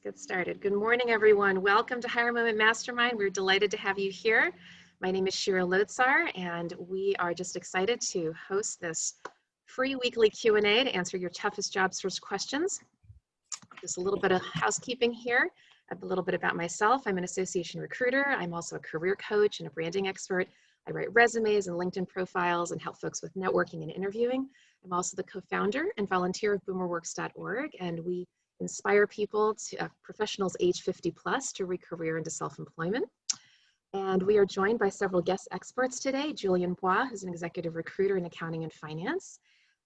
get started. Good morning, everyone. Welcome to Higher Moment Mastermind. We're delighted to have you here. My name is Shira Lotzar, and we are just excited to host this free weekly Q&A to answer your toughest job search questions. Just a little bit of housekeeping here, a little bit about myself. I'm an association recruiter. I'm also a career coach and a branding expert. I write resumes and LinkedIn profiles and help folks with networking and interviewing. I'm also the co-founder and volunteer of boomerworks.org, and we inspire people, professionals age 50 plus, to re-career into self-employment. And we are joined by several guest experts today. Julian Bois, who's an executive recruiter in accounting and finance.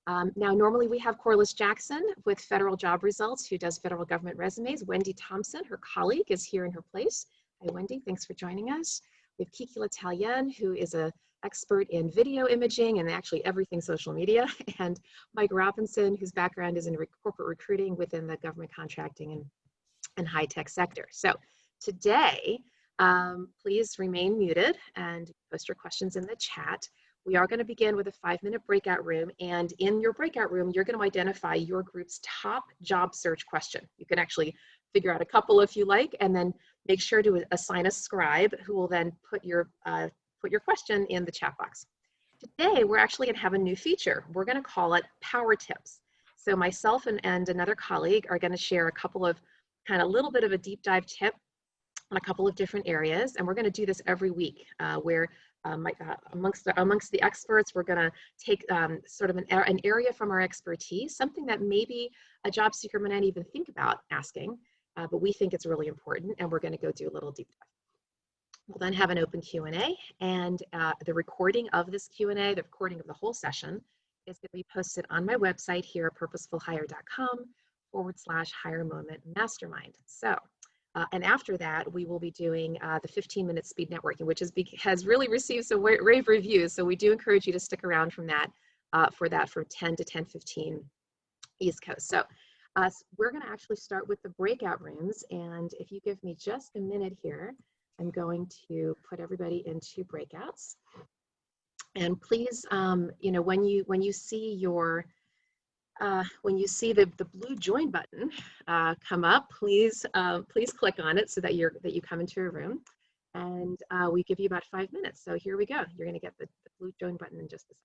Now, normally we have Corliss Jackson with Federal Job Results, who does federal government resumes. Wendy Thompson, her colleague, is here in her place. Hi, Wendy, thanks for joining us. We have KiKi L'Italienne, who is an expert in video imaging and actually everything social media, and Mike Robinson, whose background is in corporate recruiting within the government contracting and high-tech sector. So today, please remain muted and post your questions in the chat. We are going to begin with a 5-minute breakout room, and in your breakout room, you're going to identify your group's top job search question. You can actually figure out a couple if you like, and then make sure to assign a scribe who will then put your question in the chat box. Today, we're actually going to have a new feature. We're going to call it Power Tips. So myself and another colleague are going to share a couple of little bit of a deep dive tip on a couple of different areas, and we're going to do this every week where amongst the experts, we're going to take sort of an area from our expertise, something that maybe a job seeker might not even think about asking, but we think it's really important, and we're going to go do a little deep dive. We'll then have an open Q&A, and the recording of this Q&A, the recording of the whole session, is going to be posted on my website here at purposefulhire.com/higher moment mastermind. So, and after that, we will be doing the 15-minute speed networking, which has really received some rave reviews. So we do encourage you to stick around from that for 10 to 10:15 East Coast. So we're going to actually start with the breakout rooms, and if you give me just a minute here, I'm going to put everybody into breakouts. And please, when you see your the blue join button come up, please click on it so that you come into a room, and we give you about 5 minutes. So here we go. You're going to get the blue join button in just a second.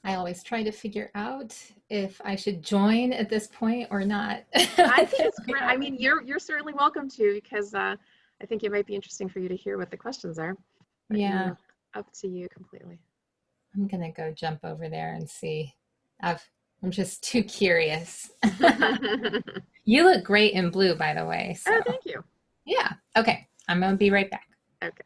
I always try to figure out if I should join at this point or not. I think it's great. I mean, you're certainly welcome to, because I think it might be interesting for you to hear what the questions are. But yeah, up to you completely. I'm gonna go jump over there and see. I'm just too curious. You look great in blue, by the way. So. Oh, thank you. Yeah. Okay. I'm gonna be right back. Okay.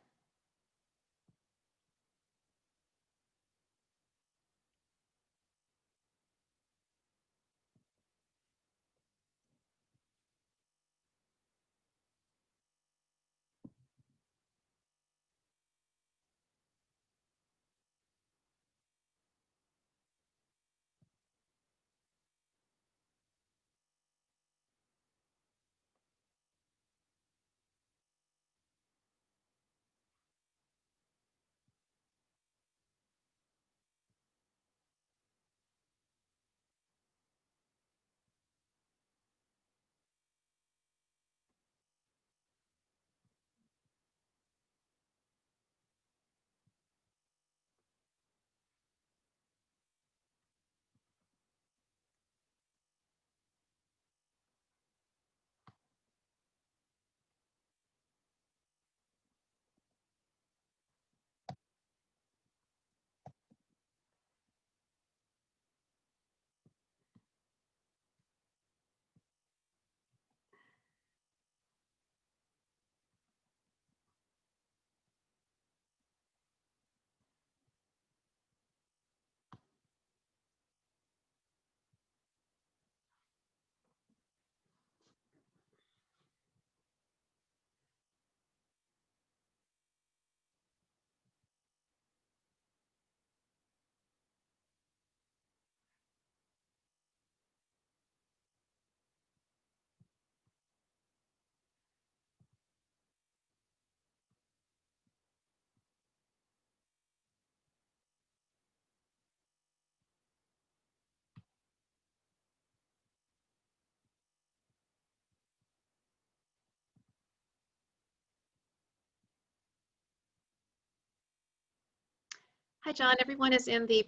Hi, John. Everyone is in the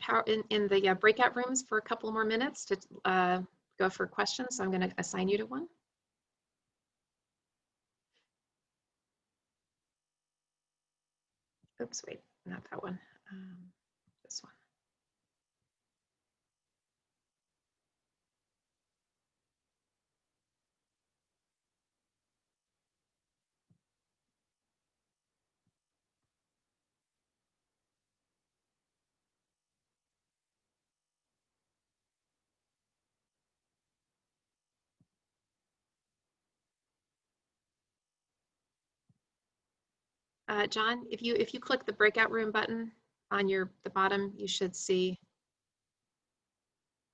breakout rooms for a couple more minutes to go for questions. So I'm going to assign you to one. Oops, wait, not that one. This one. John, if you click the breakout room button on the bottom, you should see.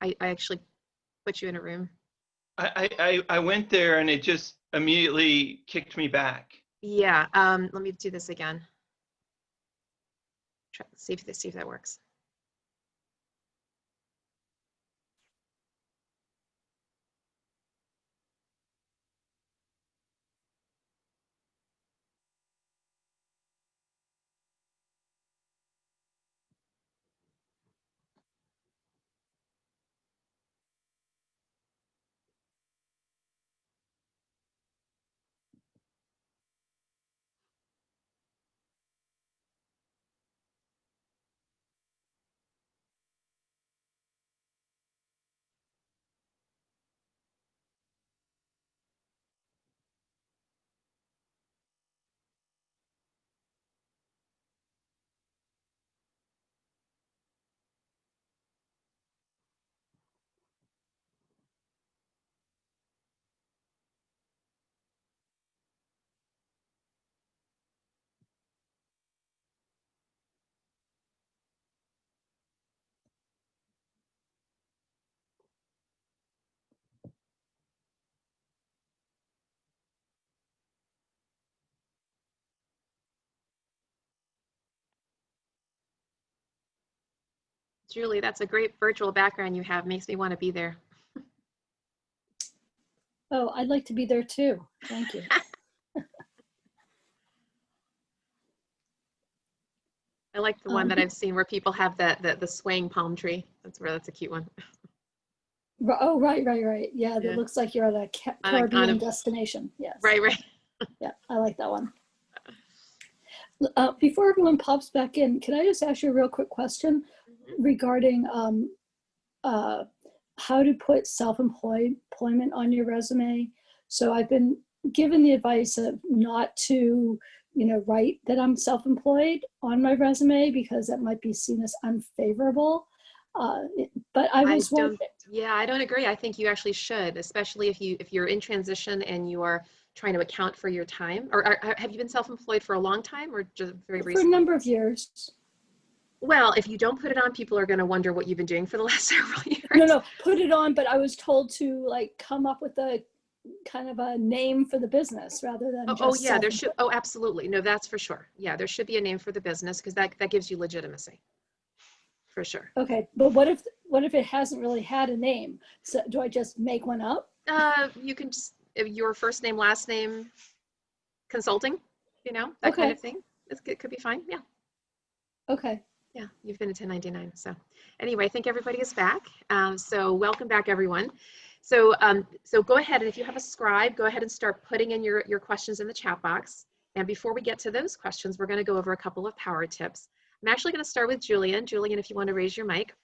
I actually put you in a room. I went there and it just immediately kicked me back. Yeah. Let me do this again. Try see if that works. Julie, that's a great virtual background you have. Makes me want to be there. Oh, I'd like to be there too. Thank you. I like the one that I've seen where people have the swaying palm tree. That's a cute one. Oh, right. Yeah, that Yeah. looks like you're at a Caribbean destination. Yes. Right. Yeah, I like that one. Before everyone pops back in, can I just ask you a real quick question regarding how to put self-employment on your resume? So I've been given the advice of not to, write that I'm self-employed on my resume because that might be seen as unfavorable. But I was wondering. Yeah, I don't agree. I think you actually should, especially if you're in transition and you are trying to account for your time. Or have you been self-employed for a long time or just very recently? For a number of years. Well, if you don't put it on, people are going to wonder what you've been doing for the last several years. No, put it on, but I was told to come up with a kind of a name for the business rather than just yeah, there should. Oh, absolutely. No, that's for sure. Yeah, there should be a name for the business because that gives you legitimacy. For sure. Okay, but what if it hasn't really had a name? So do I just make one up? You can just your first name, last name, consulting. That kind of thing. It could be fine. Yeah. Okay. Yeah, you've been a 1099. So anyway, I think everybody is back. So welcome back, everyone. So go ahead, and if you have a scribe, go ahead and start putting in your questions in the chat box. And before we get to those questions, we're going to go over a couple of power tips. I'm actually going to start with Julian. Julian, if you want to raise your mic.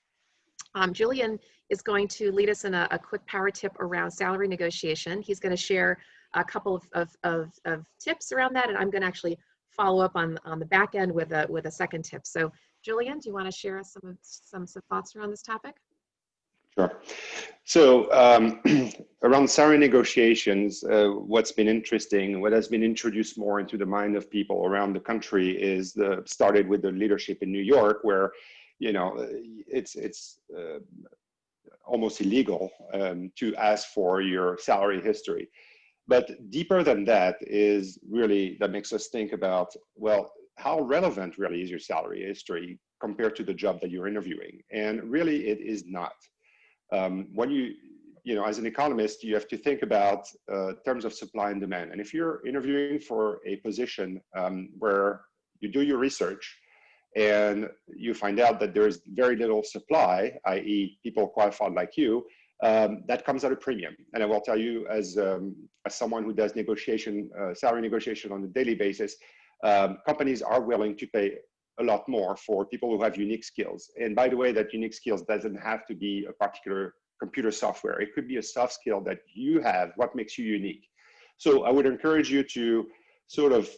Julian is going to lead us in a quick power tip around salary negotiation. He's going to share a couple of tips around that, and I'm going to actually follow up on the back end with a second tip. So Julian, do you want to share some thoughts around this topic? Sure. So around salary negotiations, what's been interesting, what has been introduced more into the mind of people around the country is started with the leadership in New York, where it's almost illegal to ask for your salary history. But deeper than that that makes us think about, well, how relevant really is your salary history compared to the job that you're interviewing? And really, it is not. When as an economist, you have to think about terms of supply and demand. And if you're interviewing for a position where you do your research and you find out that there's very little supply, i.e. people qualified like you, that comes at a premium. And I will tell you, as someone who does negotiation, salary negotiation on a daily basis, companies are willing to pay a lot more for people who have unique skills. And by the way, that unique skills doesn't have to be a particular computer software. It could be a soft skill that you have, what makes you unique. So I would encourage you to sort of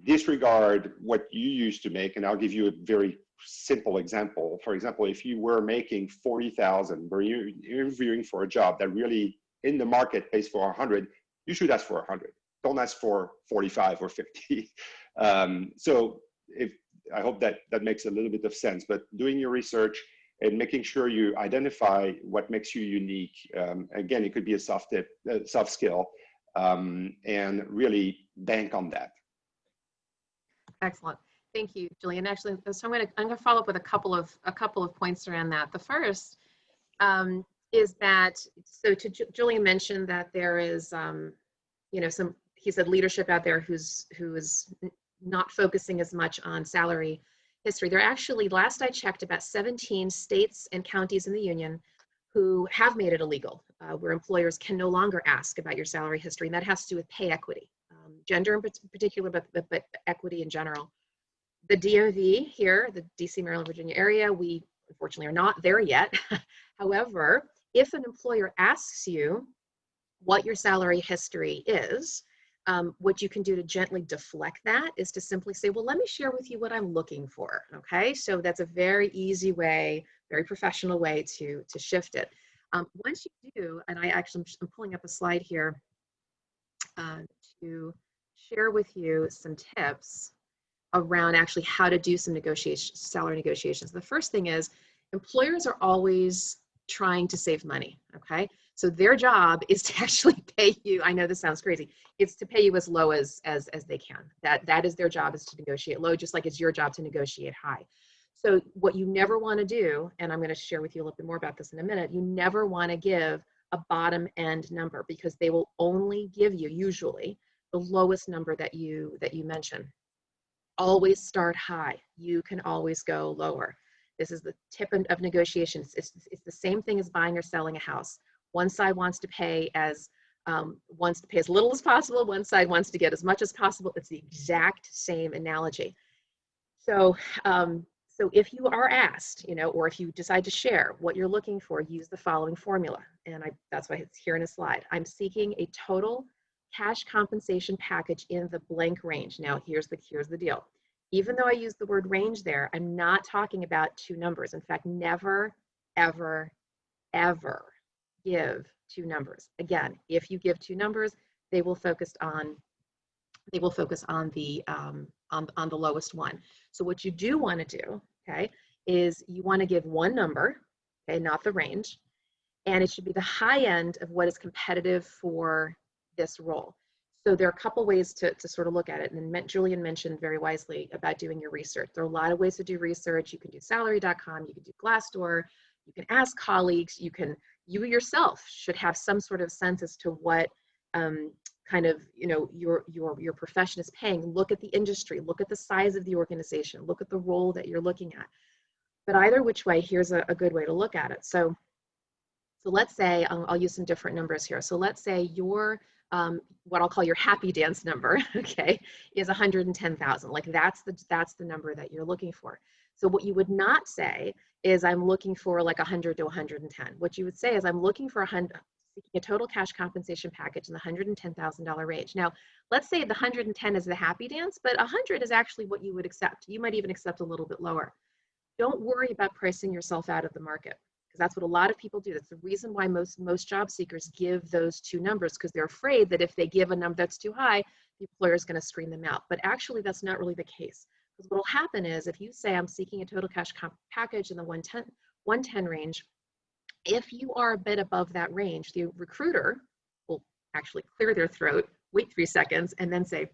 disregard what you used to make. And I'll give you a very simple example. For example, if you were making 40,000, but you're interviewing for a job that really in the market pays for 100, you should ask for 100. Don't ask for 45 or 50. So I hope that makes a little bit of sense, but doing your research and making sure you identify what makes you unique. Again, it could be a soft skill, and really bank on that. Excellent. Thank you, Julian. Actually, so I'm going to follow up with a couple of points around that. The first is that, so Julian mentioned that there is, he said leadership out there who is not focusing as much on salary history. There are actually, last I checked, about 17 states and counties in the union who have made it illegal, where employers can no longer ask about your salary history, and that has to do with pay equity, gender in particular, but equity in general. The DMV here, the DC, Maryland, Virginia area, we unfortunately are not there yet. However, if an employer asks you what your salary history is, what you can do to gently deflect that is to simply say, well, let me share with you what I'm looking for, okay? So that's a very easy way, very professional way to shift it. Once you do, and I'm pulling up a slide here to share with you some tips around actually how to do some salary negotiations. The first thing is employers are always trying to save money, okay? So their job is to actually pay you, I know this sounds crazy, it's to pay you as low as they can. That is their job, is to negotiate low, just like it's your job to negotiate high. So what you never want to do, and I'm going to share with you a little bit more about this in a minute, you never want to give a bottom end number, because they will only give you usually the lowest number that you mention. Always start high. You can always go lower. This is the tip of negotiations. It's the same thing as buying or selling a house. One side wants to pay as little as possible. One side wants to get as much as possible. It's the exact same analogy. So, so if you are asked, or if you decide to share what you're looking for, use the following formula. And that's why it's here in a slide. I'm seeking a total cash compensation package in the blank range. Now, here's the deal. Even though I use the word range there, I'm not talking about two numbers. In fact, never, ever, ever give two numbers. Again, if you give two numbers, they will focus on the lowest one. So what you do want to do, okay, is you want to give one number, okay, not the range, and it should be the high end of what is competitive for this role. So there are a couple ways to sort of look at it. And Julian mentioned very wisely about doing your research. There are a lot of ways to do research. You can do salary.com, you can do Glassdoor, you can ask colleagues, you yourself should have some sort of sense as to what kind of, your profession is paying. Look at the industry, look at the size of the organization, look at the role that you're looking at. But either which way, here's a good way to look at it. So let's say, I'll use some different numbers here. So let's say your, what I'll call your happy dance number, okay, is 110,000. Like that's the number that you're looking for. So what you would not say is I'm looking for like 100 to 110. What you would say is I'm looking for a total cash compensation package in the $110,000 range. Now, let's say the 110 is the happy dance, but 100 is actually what you would accept. You might even accept a little bit lower. Don't worry about pricing yourself out of the market, because that's what a lot of people do. That's the reason why most job seekers give those two numbers, because they're afraid that if they give a number that's too high, the employer is going to screen them out. But actually, that's not really the case. Because what will happen is if you say I'm seeking a total cash comp package in the 110 range, if you are a bit above that range, the recruiter will actually clear their throat, wait 3 seconds, and then say,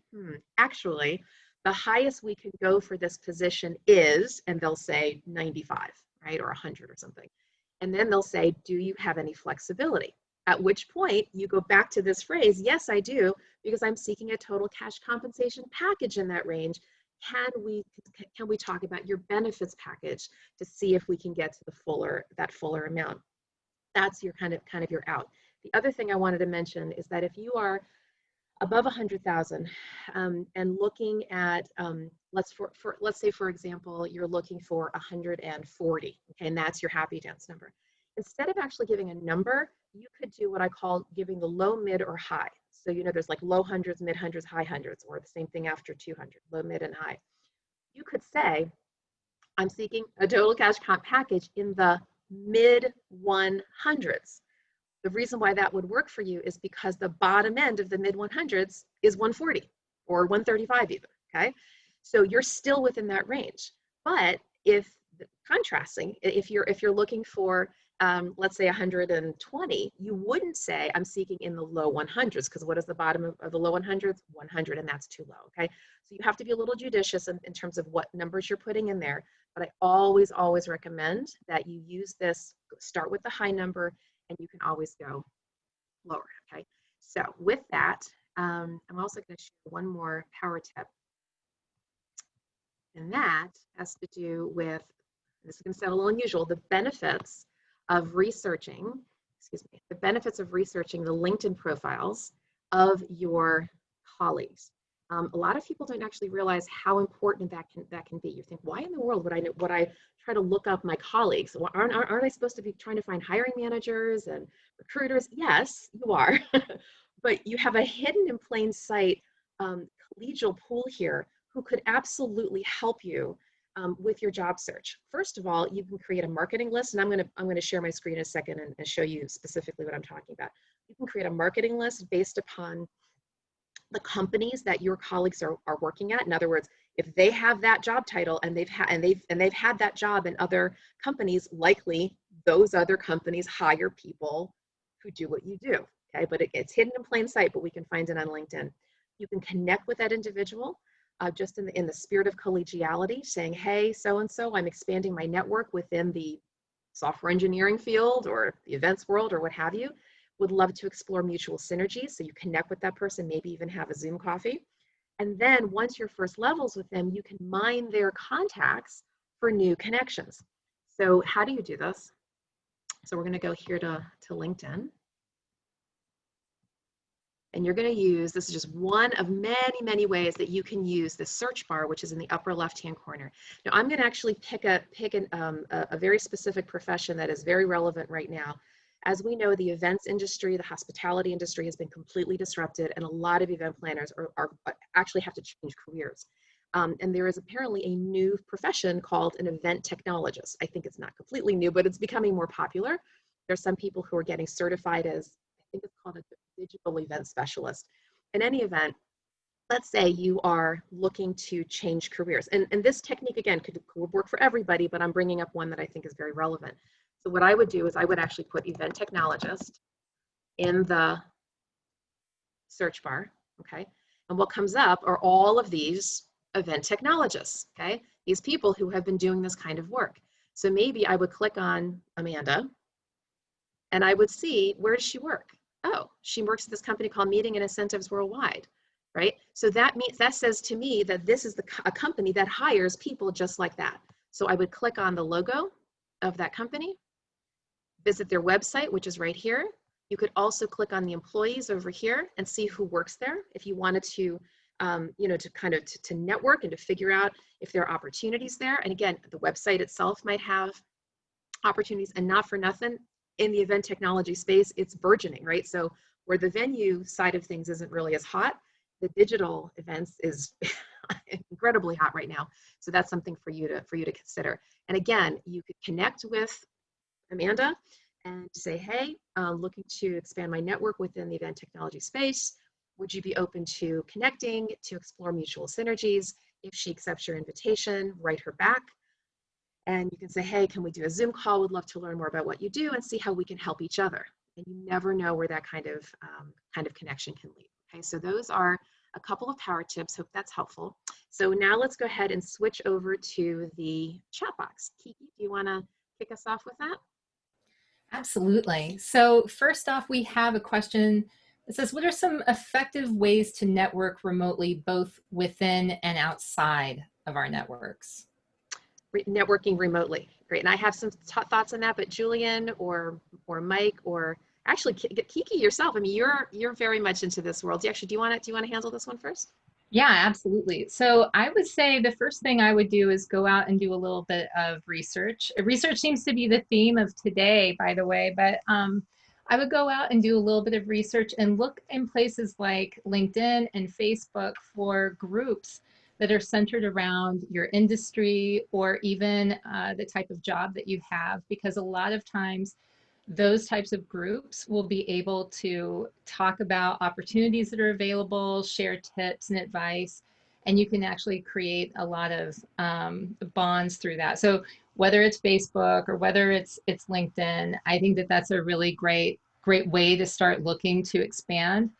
actually, the highest we can go for this position is, and they'll say 95, right, or 100 or something. And then they'll say, do you have any flexibility? At which point you go back to this phrase, yes, I do, because I'm seeking a total cash compensation package in that range. can we talk about your benefits package to see if we can get to that fuller amount? That's your kind of your out. The other thing I wanted to mention is that if you are above 100,000 and looking at let's say for example you're looking for 140, okay, and that's your happy dance number. Instead of actually giving a number, you could do what I call giving the low, mid, or high. So there's like low hundreds, mid hundreds, high hundreds, or the same thing after 200, low, mid, and high. You could say, I'm seeking a total cash comp package in the mid 100s. The reason why that would work for you is because the bottom end of the mid 100s is 140 or 135 even, okay? So you're still within that range. But if contrasting, if you're looking for, let's say 120, you wouldn't say I'm seeking in the low 100s, because what is the bottom of the low 100s? 100, and that's too low, okay? So you have to be a little judicious in terms of what numbers you're putting in there. But I always recommend that you use this, start with the high number, and you can always go lower, okay? So with that, I'm also going to share one more power tip. And that has to do with, this is going to sound a little unusual, the benefits of researching the LinkedIn profiles of your colleagues. A lot of people don't actually realize how important that can be. You think, why in the world would I try to look up my colleagues? Aren't I supposed to be trying to find hiring managers and recruiters? Yes, you are. But you have a hidden in plain sight collegial pool here who could absolutely help you with your job search. First of all, you can create a marketing list, and I'm going to share my screen in a second and show you specifically what I'm talking about. You can create a marketing list based upon the companies that your colleagues are working at. In other words, if they have that job title and they've had that job in other companies, likely those other companies hire people who do what you do. Okay, but it's hidden in plain sight, but we can find it on LinkedIn. You can connect with that individual just in the spirit of collegiality, saying, hey, so-and-so, I'm expanding my network within the software engineering field or the events world or what have you. Would love to explore mutual synergies. So you connect with that person, maybe even have a Zoom coffee. And then once you're first levels with them, you can mine their contacts for new connections. So how do you do this? So we're going to go here to LinkedIn. And you're going to use, this is just one of many, many ways that you can use the search bar, which is in the upper left-hand corner. Now, I'm going to actually pick a very specific profession that is very relevant right now. As we know, the events industry, the hospitality industry has been completely disrupted, and a lot of event planners are actually have to change careers. And there is apparently a new profession called an event technologist. I think it's not completely new, but it's becoming more popular. There's some people who are getting certified as, I think it's called a digital event specialist. In any event, let's say you are looking to change careers. And this technique, again, could work for everybody, but I'm bringing up one that I think is very relevant. So what I would do is I would actually put event technologist in the search bar, okay? And what comes up are all of these event technologists, okay? These people who have been doing this kind of work. So maybe I would click on Amanda and I would see, where does she work? Oh, she works at this company called Meeting and Incentives Worldwide, right? So that says to me that this is a company that hires people just like that. So I would click on the logo of that company, visit their website, which is right here. You could also click on the employees over here and see who works there if you wanted to, to network and to figure out if there are opportunities there. And again, the website itself might have opportunities, and not for nothing, in the event technology space, it's burgeoning, right? So where the venue side of things isn't really as hot, the digital events is incredibly hot right now. So that's something for you to consider. And again, you could connect with Amanda and say, hey, looking to expand my network within the event technology space. Would you be open to connecting to explore mutual synergies? If she accepts your invitation, write her back. And you can say, hey, can we do a Zoom call? Would love to learn more about what you do and see how we can help each other. And you never know where that kind of connection can lead. Okay, so those are a couple of power tips. Hope that's helpful. So now let's go ahead and switch over to the chat box. KiKi, do you want to kick us off with that? Absolutely. So first off, we have a question that says, what are some effective ways to network remotely, both within and outside of our networks. Networking remotely. Great. And I have some thoughts on that, but Julian or Mike or actually KiKi yourself, I mean, you're very much into this world. Do you want to handle this one first? Yeah, absolutely. So I would say the first thing I would do is go out and do a little bit of research. Research seems to be the theme of today, by the way, but I would go out and do a little bit of research and look in places like LinkedIn and Facebook for groups that are centered around your industry or even the type of job that you have, because a lot of times those types of groups will be able to talk about opportunities that are available, share tips and advice, and you can actually create a lot of bonds through that. So whether it's Facebook or whether it's LinkedIn, I think that that's a really great way to start looking to expand.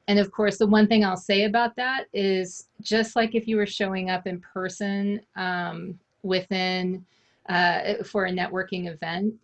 And of course, the one thing I'll say about that is just like if you were showing up in person within for a networking event,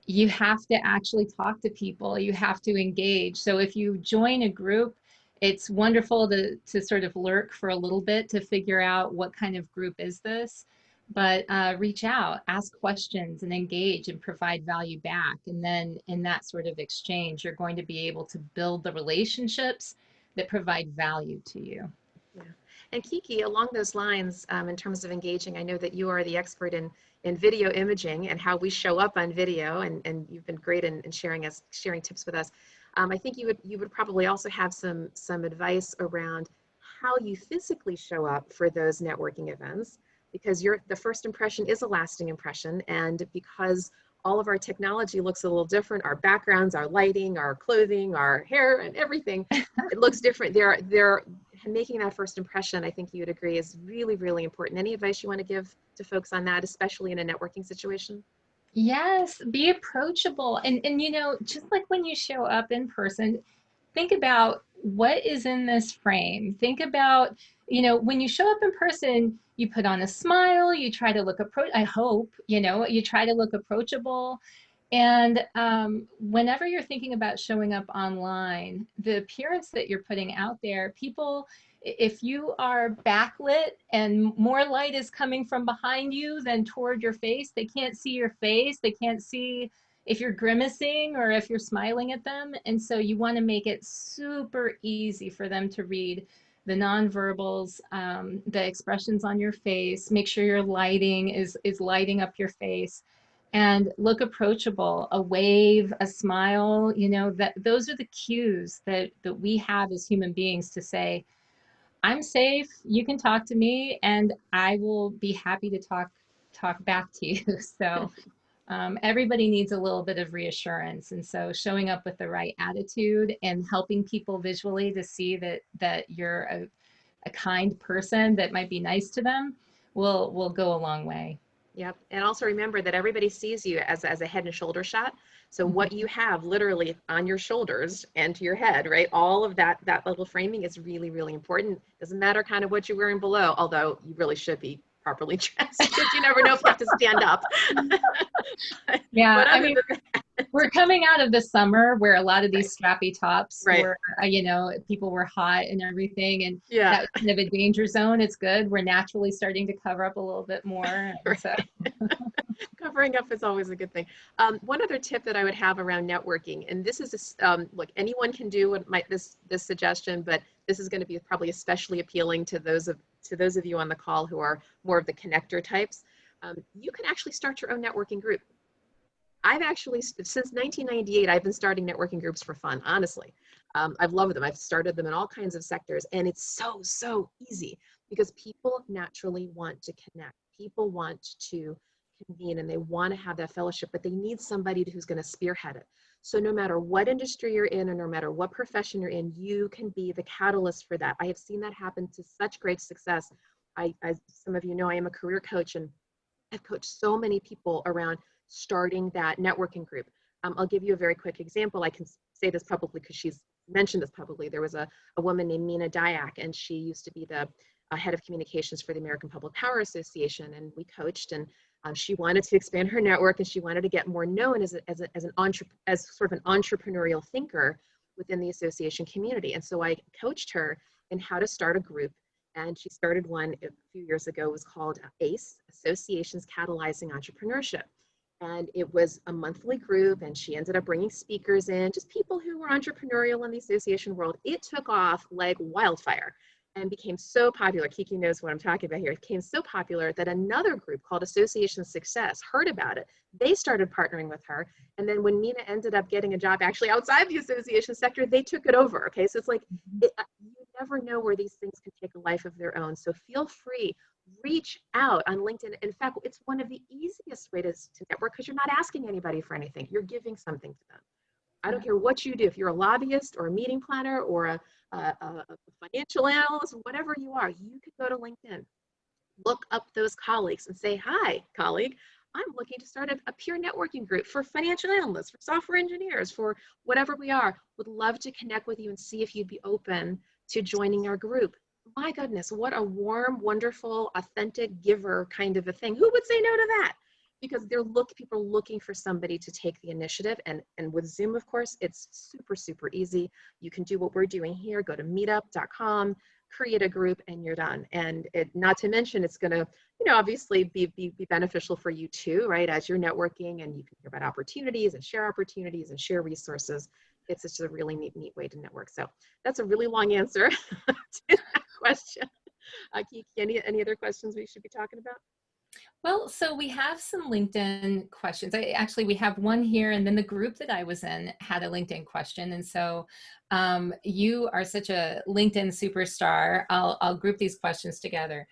you have to actually talk to people. You have to engage. So if you join a group, it's wonderful to sort of lurk for a little bit to figure out what kind of group is this, but reach out, ask questions and engage and provide value back. And then in that sort of exchange, you're going to be able to build the relationships that provide value to you. Yeah. And KiKi, along those lines, in terms of engaging, I know that you are the expert in video imaging and how we show up on video, and you've been great in sharing tips with us. I think you would probably also have some advice around how you physically show up for those networking events, because the first impression is a lasting impression, and because all of our technology looks a little different, our backgrounds, our lighting, our clothing, our hair, and everything, it looks different. They're making that first impression, I think you would agree, is really, really important. Any advice you want to give to folks on that, especially in a networking situation? Yes, be approachable. And you know, just like when you show up in person, think about what is in this frame. Think about, you know, when you show up in person, you put on a smile, you try to look I hope, you know, you try to look approachable. And whenever you're thinking about showing up online, the appearance that you're putting out there, people, if you are backlit and more light is coming from behind you than toward your face, they can't see your face. They can't see if you're grimacing or if you're smiling at them. And so you want to make it super easy for them to read the nonverbals, the expressions on your face. Make sure your lighting is lighting up your face. And look approachable, a wave, a smile, you know, that those are the cues that we have as human beings to say, I'm safe, you can talk to me, and I will be happy to talk back to you. So everybody needs a little bit of reassurance. And so showing up with the right attitude and helping people visually to see that you're a kind person that might be nice to them will go a long way. Yep. And also remember that everybody sees you as a head and shoulder shot. So what you have literally on your shoulders and to your head, right? All of that little framing is really, really important. Doesn't matter kind of what you're wearing below, although you really should be properly dressed because you never know if you have to stand up. Yeah, I mean, we're coming out of the summer where a lot of these strappy tops were, you know, people were hot and everything, and that was kind of a danger zone. It's good. We're naturally starting to cover up a little bit more. So. Covering up is always a good thing. One other tip that I would have around networking, and this is, look, anyone can do this suggestion, but this is going to be probably especially appealing to those of you on the call who are more of the connector types. You can actually start your own networking group. I've actually, since 1998, I've been starting networking groups for fun, honestly. I've loved them. I've started them in all kinds of sectors, and it's so easy because people naturally want to connect. People want to convene and they want to have that fellowship, but they need somebody who's going to spearhead it. So no matter what industry you're in or no matter what profession you're in, you can be the catalyst for that. I have seen that happen to such great success. As some of you know, I am a career coach, and I've coached so many people around starting that networking group. I'll give you a very quick example. I can say this publicly because she's mentioned this publicly. There was a woman named Mina Dyack, and she used to be the head of communications for the American Public Power Association, and we coached, and she wanted to expand her network, and she wanted to get more known as sort of an entrepreneurial thinker within the association community. And so I coached her in how to start a group And she started one a few years ago. It was called ACE, Associations Catalyzing Entrepreneurship. And it was a monthly group, and she ended up bringing speakers in, just people who were entrepreneurial in the association world. It took off like wildfire and became so popular. KiKi knows what I'm talking about here. It became so popular that another group called Association Success heard about it. They started partnering with her. And then when Mina ended up getting a job actually outside the association sector, they took it over. Okay, so it's like, you never know where these things can take a life of their own. So feel free, reach out on LinkedIn. In fact, it's one of the easiest ways to network because you're not asking anybody for anything. You're giving something to them. I don't care what you do. If you're a lobbyist or a meeting planner or a financial analyst, whatever you are, you could go to LinkedIn, look up those colleagues and say, hi, colleague, I'm looking to start a peer networking group for financial analysts, for software engineers, for whatever we are. Would love to connect with you and see if you'd be open to joining our group. My goodness, what a warm, wonderful, authentic giver kind of a thing. Who would say no to that? Because people are looking for somebody to take the initiative. And with Zoom, of course, it's super, super easy. You can do what we're doing here. Go to meetup.com, create a group, and you're done. And not to mention, it's going to, obviously be beneficial for you too, right? As you're networking, and you can hear about opportunities and share resources. It's just a really neat way to network. So that's a really long answer to that question. KiKi, any other questions we should be talking about? Well, so we have some LinkedIn questions. We have one here, and then the group that I was in had a LinkedIn question. And so you are such a LinkedIn superstar. I'll group these questions together.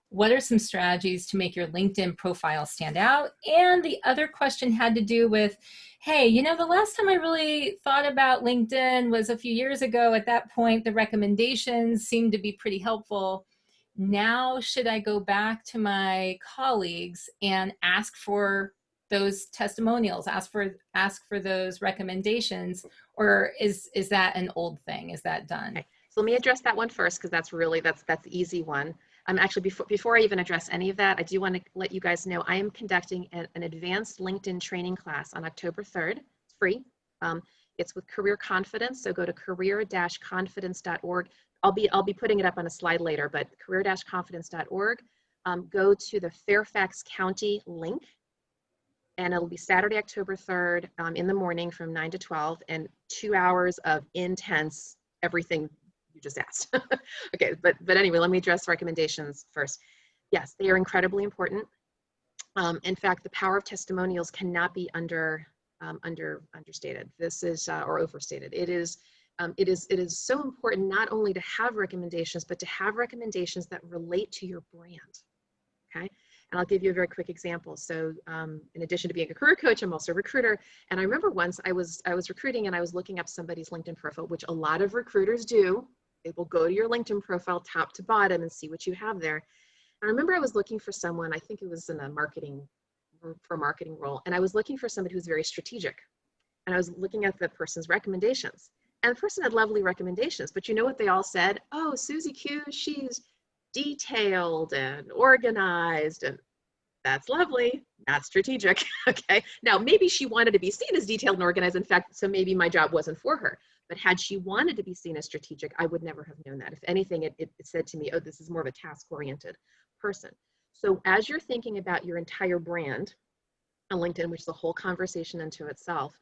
What are some strategies to make your LinkedIn profile stand out? And the other question had to do with, hey, the last time I really thought about LinkedIn was a few years ago. At that point, the recommendations seemed to be pretty helpful. Now, should I go back to my colleagues and ask for those testimonials, ask for those recommendations, or is that an old thing? Is that done? Okay. So let me address that one first, because that's the easy one. Actually, before I even address any of that, I do want to let you guys know I am conducting an advanced LinkedIn training class on October 3rd. It's free. It's with Career Confidence. So go to career-confidence.org. I'll be putting it up on a slide later, but career-confidence.org. Go to the Fairfax County link, and it'll be Saturday, October 3rd in the morning from 9 to 12, and 2 hours of intense everything you just asked. Okay, but anyway, let me address recommendations first. Yes, they are incredibly important. In fact, the power of testimonials cannot be understated. This is or overstated. It is so important not only to have recommendations, but to have recommendations that relate to your brand. Okay, and I'll give you a very quick example. So in addition to being a career coach, I'm also a recruiter. And I remember once I was recruiting, and I was looking up somebody's LinkedIn profile, which a lot of recruiters do. They will go to your LinkedIn profile top to bottom and see what you have there. And I remember I was looking for someone, I think it was in a marketing role, and I was looking for somebody who's very strategic. And I was looking at the person's recommendations. And the person had lovely recommendations, but you know what they all said? Oh, Susie Q, she's detailed and organized, and that's lovely, not strategic. Okay, now maybe she wanted to be seen as detailed and organized. In fact, so maybe my job wasn't for her. But had she wanted to be seen as strategic, I would never have known that. If anything, it said to me, oh, this is more of a task-oriented person. So as you're thinking about your entire brand on LinkedIn, which is a whole conversation unto itself,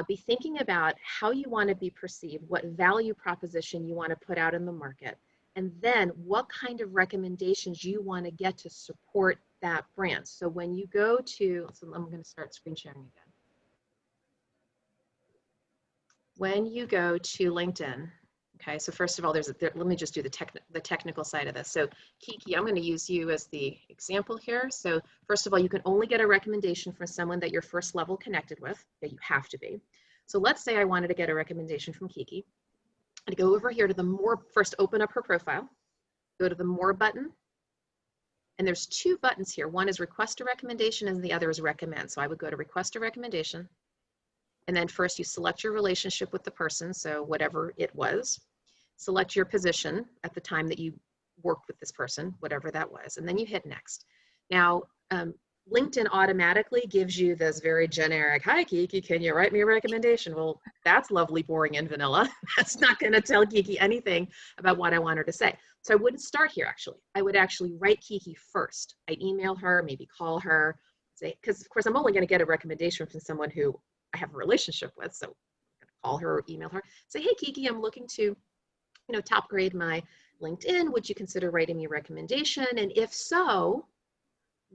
be thinking about how you want to be perceived, what value proposition you want to put out in the market, and then what kind of recommendations you want to get to support that brand. So when you go to, so I'm going to start screen sharing again. When you go to LinkedIn, okay, so first of all, let me just do the technical side of this. So KiKi, I'm going to use you as the example here. So first of all, you can only get a recommendation from someone that you're first level connected with, that you have to be. So let's say I wanted to get a recommendation from KiKi. I'd go over here to the more, first open up her profile, go to the more button, and there's two buttons here. One is request a recommendation and the other is recommend. So I would go to request a recommendation. And then first you select your relationship with the person, so whatever it was. Select your position at the time that you worked with this person, whatever that was, and then you hit next. Now, LinkedIn automatically gives you this very generic, hi KiKi, can you write me a recommendation? Well, that's lovely, boring, and vanilla. That's not going to tell KiKi anything about what I want her to say. So I wouldn't start here, actually. I would actually write KiKi first. I'd email her, maybe call her, say, because of course I'm only going to get a recommendation from someone who I have a relationship with. So I'm going to call her or email her, say, hey KiKi, I'm looking to, top grade my LinkedIn. Would you consider writing me a recommendation? And if so,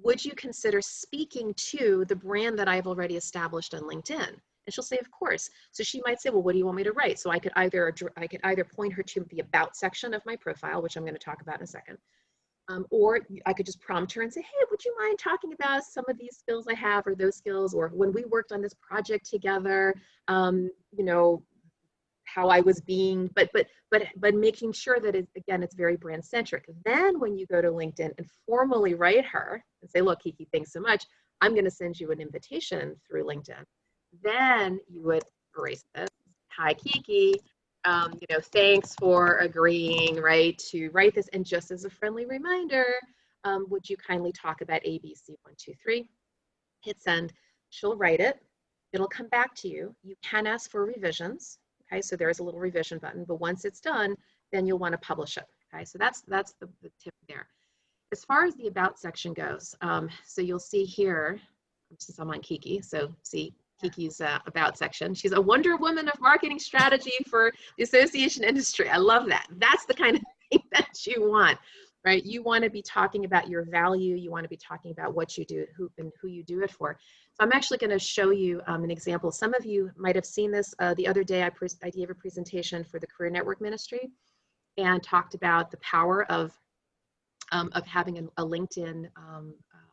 would you consider speaking to the brand that I've already established on LinkedIn? And she'll say, of course. So she might say, well, what do you want me to write? So I could either point her to the about section of my profile, which I'm going to talk about in a second. Or I could just prompt her and say, hey, would you mind talking about some of these skills I have or those skills, or when we worked on this project together, how I was being, but making sure that it's very brand centric. Then when you go to LinkedIn and formally write her and say, look, KiKi, thanks so much. I'm going to send you an invitation through LinkedIn. Then you would erase this. Hi, KiKi. Thanks for agreeing, right, to write this. And just as a friendly reminder, would you kindly talk about ABC123? Hit send. She'll write it. It'll come back to you. You can ask for revisions. Okay, so there is a little revision button, but once it's done, then you'll want to publish it. Okay, so that's the tip there. As far as the about section goes, so you'll see here, since I'm on KiKi, so see KiKi's about section. She's a Wonder Woman of marketing strategy for the association industry. I love that. That's the kind of thing that you want, right? You want to be talking about your value. You want to be talking about what you do, who you do it for. So I'm actually going to show you an example. Some of you might have seen this the other day. I gave a presentation for the Career Network Ministry and talked about the power of having a LinkedIn,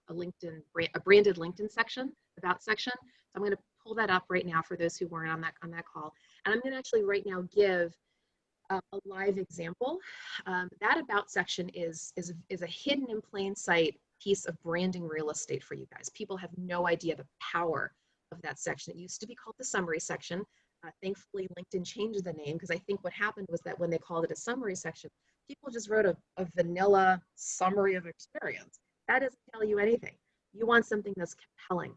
a branded LinkedIn section, about section. So I'm going to pull that up right now for those who weren't on that call. And I'm going to actually right now give a live example. That about section is a hidden in plain sight piece of branding real estate for you guys. People have no idea the power of that section. It used to be called the summary section. Thankfully, LinkedIn changed the name, because I think what happened was that when they called it a summary section, people just wrote a vanilla summary of experience. That doesn't tell you anything. You want something that's compelling.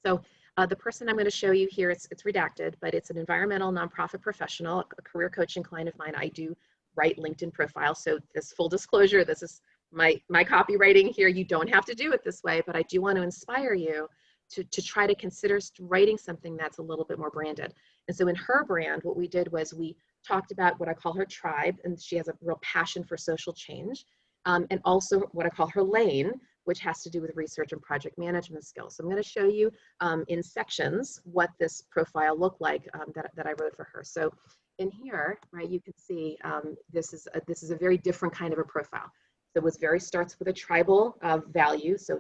So the person I'm going to show you here, it's redacted, but it's an environmental nonprofit professional, a career coaching client of mine. I do write LinkedIn profiles. So this full disclosure, this is my copywriting here. You don't have to do it this way, but I do want to inspire you to try to consider writing something that's a little bit more branded. And so in her brand, what we did was we talked about what I call her tribe, and she has a real passion for social change, and also what I call her lane, which has to do with research and project management skills. So I'm going to show you in sections what this profile looked like that I wrote for her. So in here, right, you can see this is a very different kind of a profile. So it starts with a tribal value. So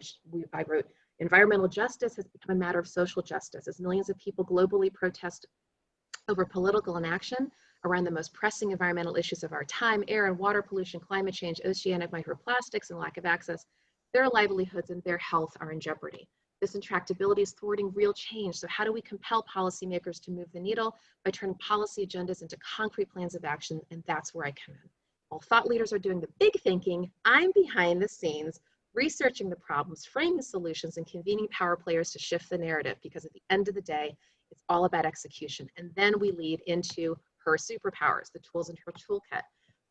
I wrote, environmental justice has become a matter of social justice as millions of people globally protest over political inaction around the most pressing environmental issues of our time: air and water pollution, climate change, oceanic microplastics, and lack of access. Their livelihoods and their health are in jeopardy. This intractability is thwarting real change. So how do we compel policymakers to move the needle? By turning policy agendas into concrete plans of action, and that's where I come in. While thought leaders are doing the big thinking, I'm behind the scenes researching the problems, framing solutions, and convening power players to shift the narrative, because at the end of the day, it's all about execution. And then we lead into her superpowers, the tools in her toolkit: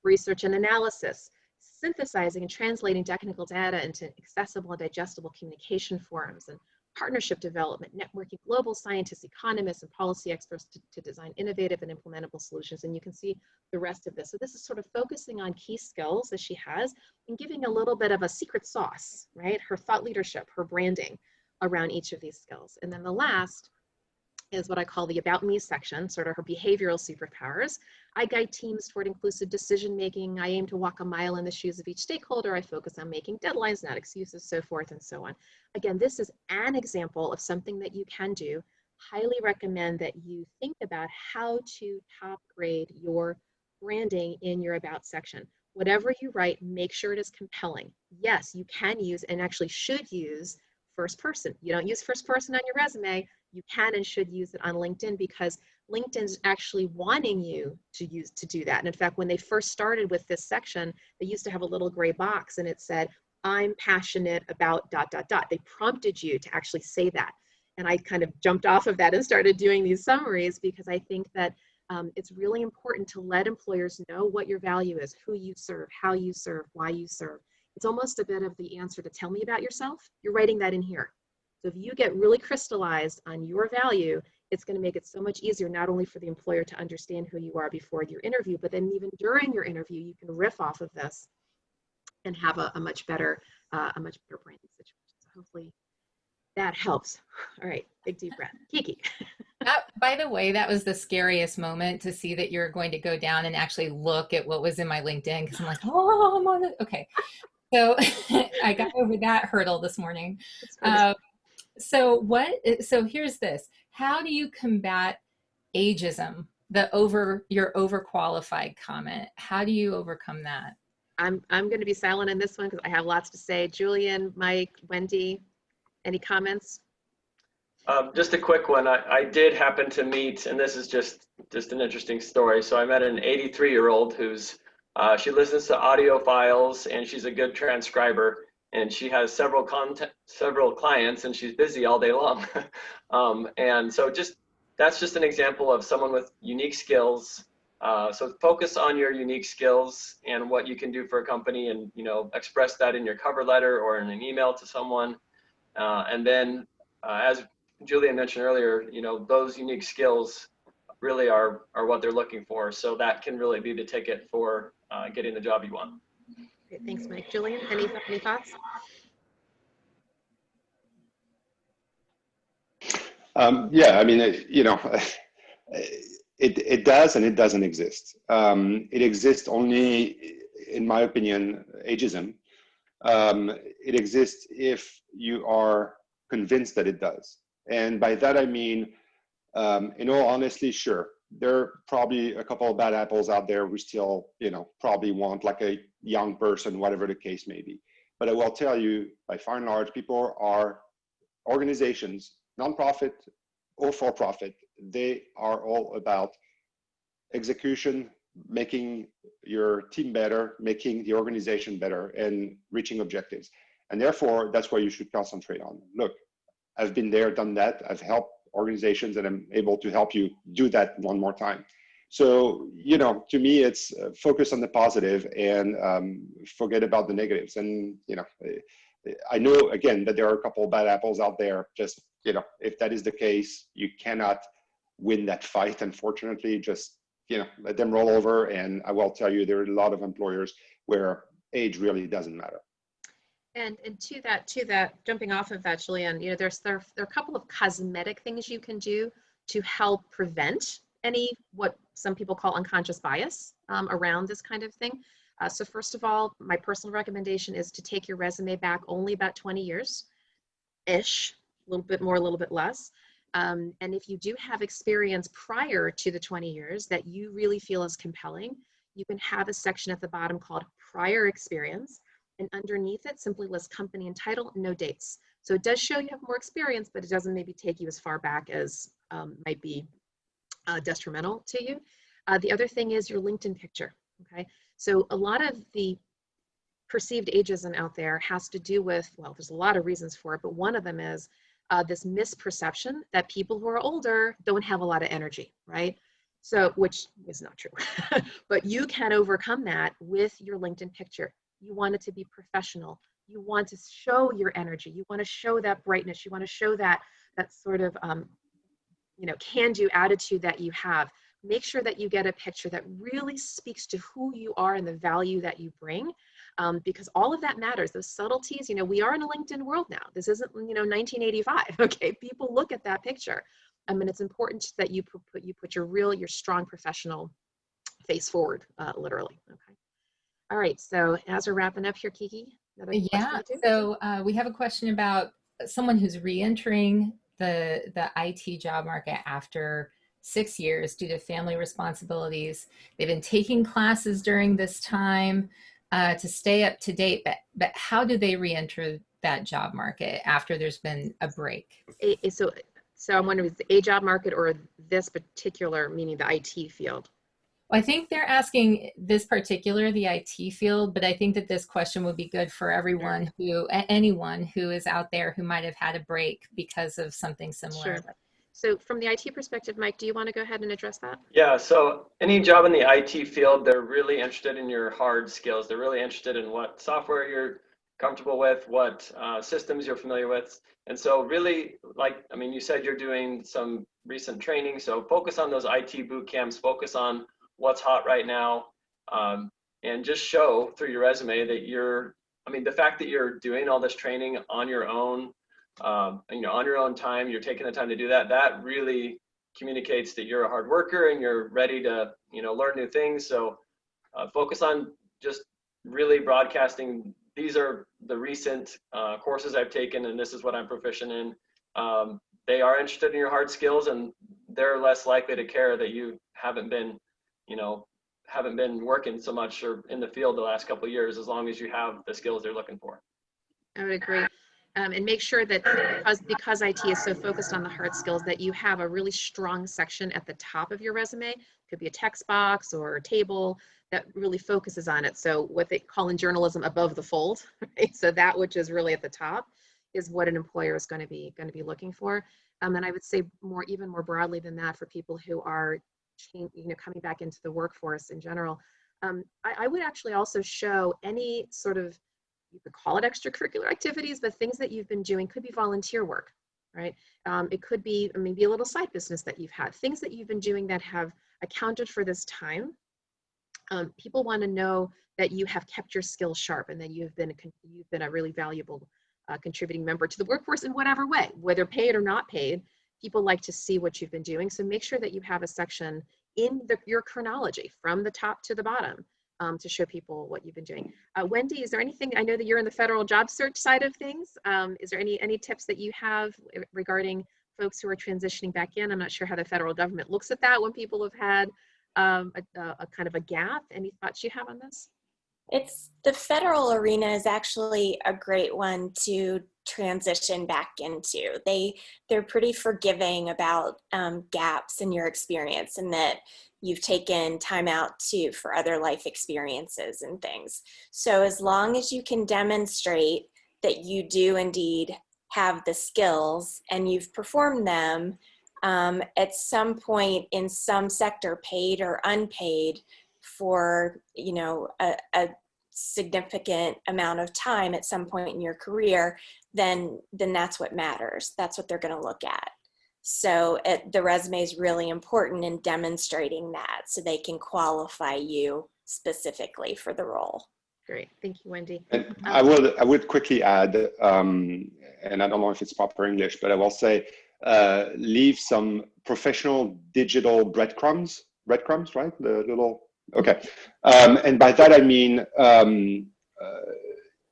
research and analysis, synthesizing and translating technical data into accessible and digestible communication forums, and partnership development, networking global scientists, economists, and policy experts to design innovative and implementable solutions. And you can see the rest of this. So this is sort of focusing on key skills that she has and giving a little bit of a secret sauce, right? Her thought leadership, her branding around each of these skills. And then the last is what I call the about me section, sort of her behavioral superpowers. I guide teams toward inclusive decision making. I aim to walk a mile in the shoes of each stakeholder. I focus on making deadlines, not excuses, so forth and so on. Again, this is an example of something that you can do. Highly recommend that you think about how to top grade your branding in your about section. Whatever you write, make sure it is compelling. Yes, you can use, and actually should use, first person. You don't use first person on your resume. You can and should use it on LinkedIn, because LinkedIn's actually wanting you to do that. And in fact, when they first started with this section, they used to have a little gray box and it said, I'm passionate about ... They prompted you to actually say that. And I kind of jumped off of that and started doing these summaries because I think that it's really important to let employers know what your value is, who you serve, how you serve, why you serve. It's almost a bit of the answer to tell me about yourself. You're writing that in here. So if you get really crystallized on your value, it's going to make it so much easier, not only for the employer to understand who you are before your interview, but then even during your interview, you can riff off of this and have a much better branding situation. So hopefully that helps. All right, big deep breath. KiKi. By the way, that was the scariest moment to see that you're going to go down and actually look at what was in my LinkedIn, because I'm like, oh, I'm on it. Okay. So I got over that hurdle this morning. So here's this. How do you combat ageism, your overqualified comment? How do you overcome that? I'm going to be silent on this one because I have lots to say. Julian, Mike, Wendy, any comments? Just a quick one. I did happen to meet, and this is just an interesting story. So I met an 83-year-old who's she listens to audio files and she's a good transcriber, and she has several clients, and she's busy all day long. And so that's just an example of someone with unique skills. So focus on your unique skills and what you can do for a company, and express that in your cover letter or in an email to someone. And then as Julian mentioned earlier, those unique skills really are what they're looking for. So that can really be the ticket for getting the job you want. Great, thanks, Mike. Julian, any thoughts? Yeah, I mean, it does and it doesn't exist. It exists only, in my opinion, ageism. It exists if you are convinced that it does. And by that, I mean, in all honesty, sure, there are probably a couple of bad apples out there who still, probably want like a young person, whatever the case may be. But I will tell you, by far and large, organizations, nonprofit or for-profit, they are all about execution, making your team better, making the organization better, and reaching objectives. And therefore, that's what you should concentrate on. Look, I've been there, done that. I've helped organizations, and I'm able to help you do that one more time. So, to me, it's focus on the positive and forget about the negatives. And, I know, again, that there are a couple of bad apples out there. Just, if that is the case, you cannot win that fight, unfortunately. Just, let them roll over. And I will tell you, there are a lot of employers where age really doesn't matter. And to that, jumping off of that, Julian, there are a couple of cosmetic things you can do to help prevent any, what some people call unconscious bias around this kind of thing. So first of all, my personal recommendation is to take your resume back only about 20 years-ish, a little bit more, a little bit less. And if you do have experience prior to the 20 years that you really feel is compelling, you can have a section at the bottom called prior experience. And underneath it, simply list company and title, no dates. So it does show you have more experience, but it doesn't maybe take you as far back as might be detrimental to you. The other thing is your LinkedIn picture, okay? So a lot of the perceived ageism out there has to do with, well, there's a lot of reasons for it, but one of them is this misperception that people who are older don't have a lot of energy, right? So, which is not true, but you can overcome that with your LinkedIn picture. You want it to be professional. You want to show your energy. You want to show that brightness. You want to show that sort of, can-do attitude that you have. Make sure that you get a picture that really speaks to who you are and the value that you bring, because all of that matters. Those subtleties, we are in a LinkedIn world now. This isn't, 1985. Okay, people look at that picture. And it's important that you put your strong professional face forward, literally. Okay. All right, so as we're wrapping up here, KiKi, yeah. So we have a question about someone who's re-entering the IT job market after 6 years due to family responsibilities. They've been taking classes during this time to stay up to date, but how do they re-enter that job market after there's been a break? So I'm wondering, is it a job market or this particular, meaning the IT field? I think they're asking this particular, the IT field, but I think that this question would be good for everyone anyone who is out there who might have had a break because of something similar. Sure. So from the IT perspective, Mike, do you want to go ahead and address that? Yeah, so any job in the IT field, they're really interested in your hard skills. They're really interested in what software you're comfortable with, what systems you're familiar with. And so really, you said you're doing some recent training, so focus on those IT boot camps, focus on what's hot right now, and just show through your resume that the fact that you're doing all this training on your own, on your own time, you're taking the time to do that, that really communicates that you're a hard worker and you're ready to, learn new things. So focus on just really broadcasting. These are the recent courses I've taken, and this is what I'm proficient in. They are interested in your hard skills, and they're less likely to care that you haven't been working so much or in the field the last couple of years, as long as you have the skills they're looking for. I would agree. And make sure that because IT is so focused on the hard skills, that you have a really strong section at the top of your resume. It could be a text box or a table that really focuses on it. So what they call in journalism above the fold, right? So that which is really at the top is what an employer is going to be looking for. And I would say even more broadly than that, for people who are coming back into the workforce in general, I would actually also show any sort of, you could call it extracurricular activities, but things that you've been doing. Could be volunteer work, right? It could be maybe a little side business that you've had, things that you've been doing that have accounted for this time. People want to know that you have kept your skills sharp and that you've been a really valuable contributing member to the workforce in whatever way, whether paid or not paid. People like to see what you've been doing. So make sure that you have a section in your chronology from the top to the bottom to show people what you've been doing. Wendy, is there anything, I know that you're in the federal job search side of things. Is there any tips that you have regarding folks who are transitioning back in? I'm not sure how the federal government looks at that when people have had a kind of a gap. Any thoughts you have on this? The federal arena is actually a great one to transition back into. They're pretty forgiving about gaps in your experience, and that you've taken time out for other life experiences and things. So as long as you can demonstrate that you do indeed have the skills and you've performed them at some point in some sector, paid or unpaid, for a significant amount of time at some point in your career, then that's what matters. That's what they're going to look at. So the resume is really important in demonstrating that, so they can qualify you specifically for the role. Great, thank you, Wendy. And I would quickly add, and I don't know if it's proper English, but I will say, leave some professional digital breadcrumbs, right? The little, okay. And by that I mean,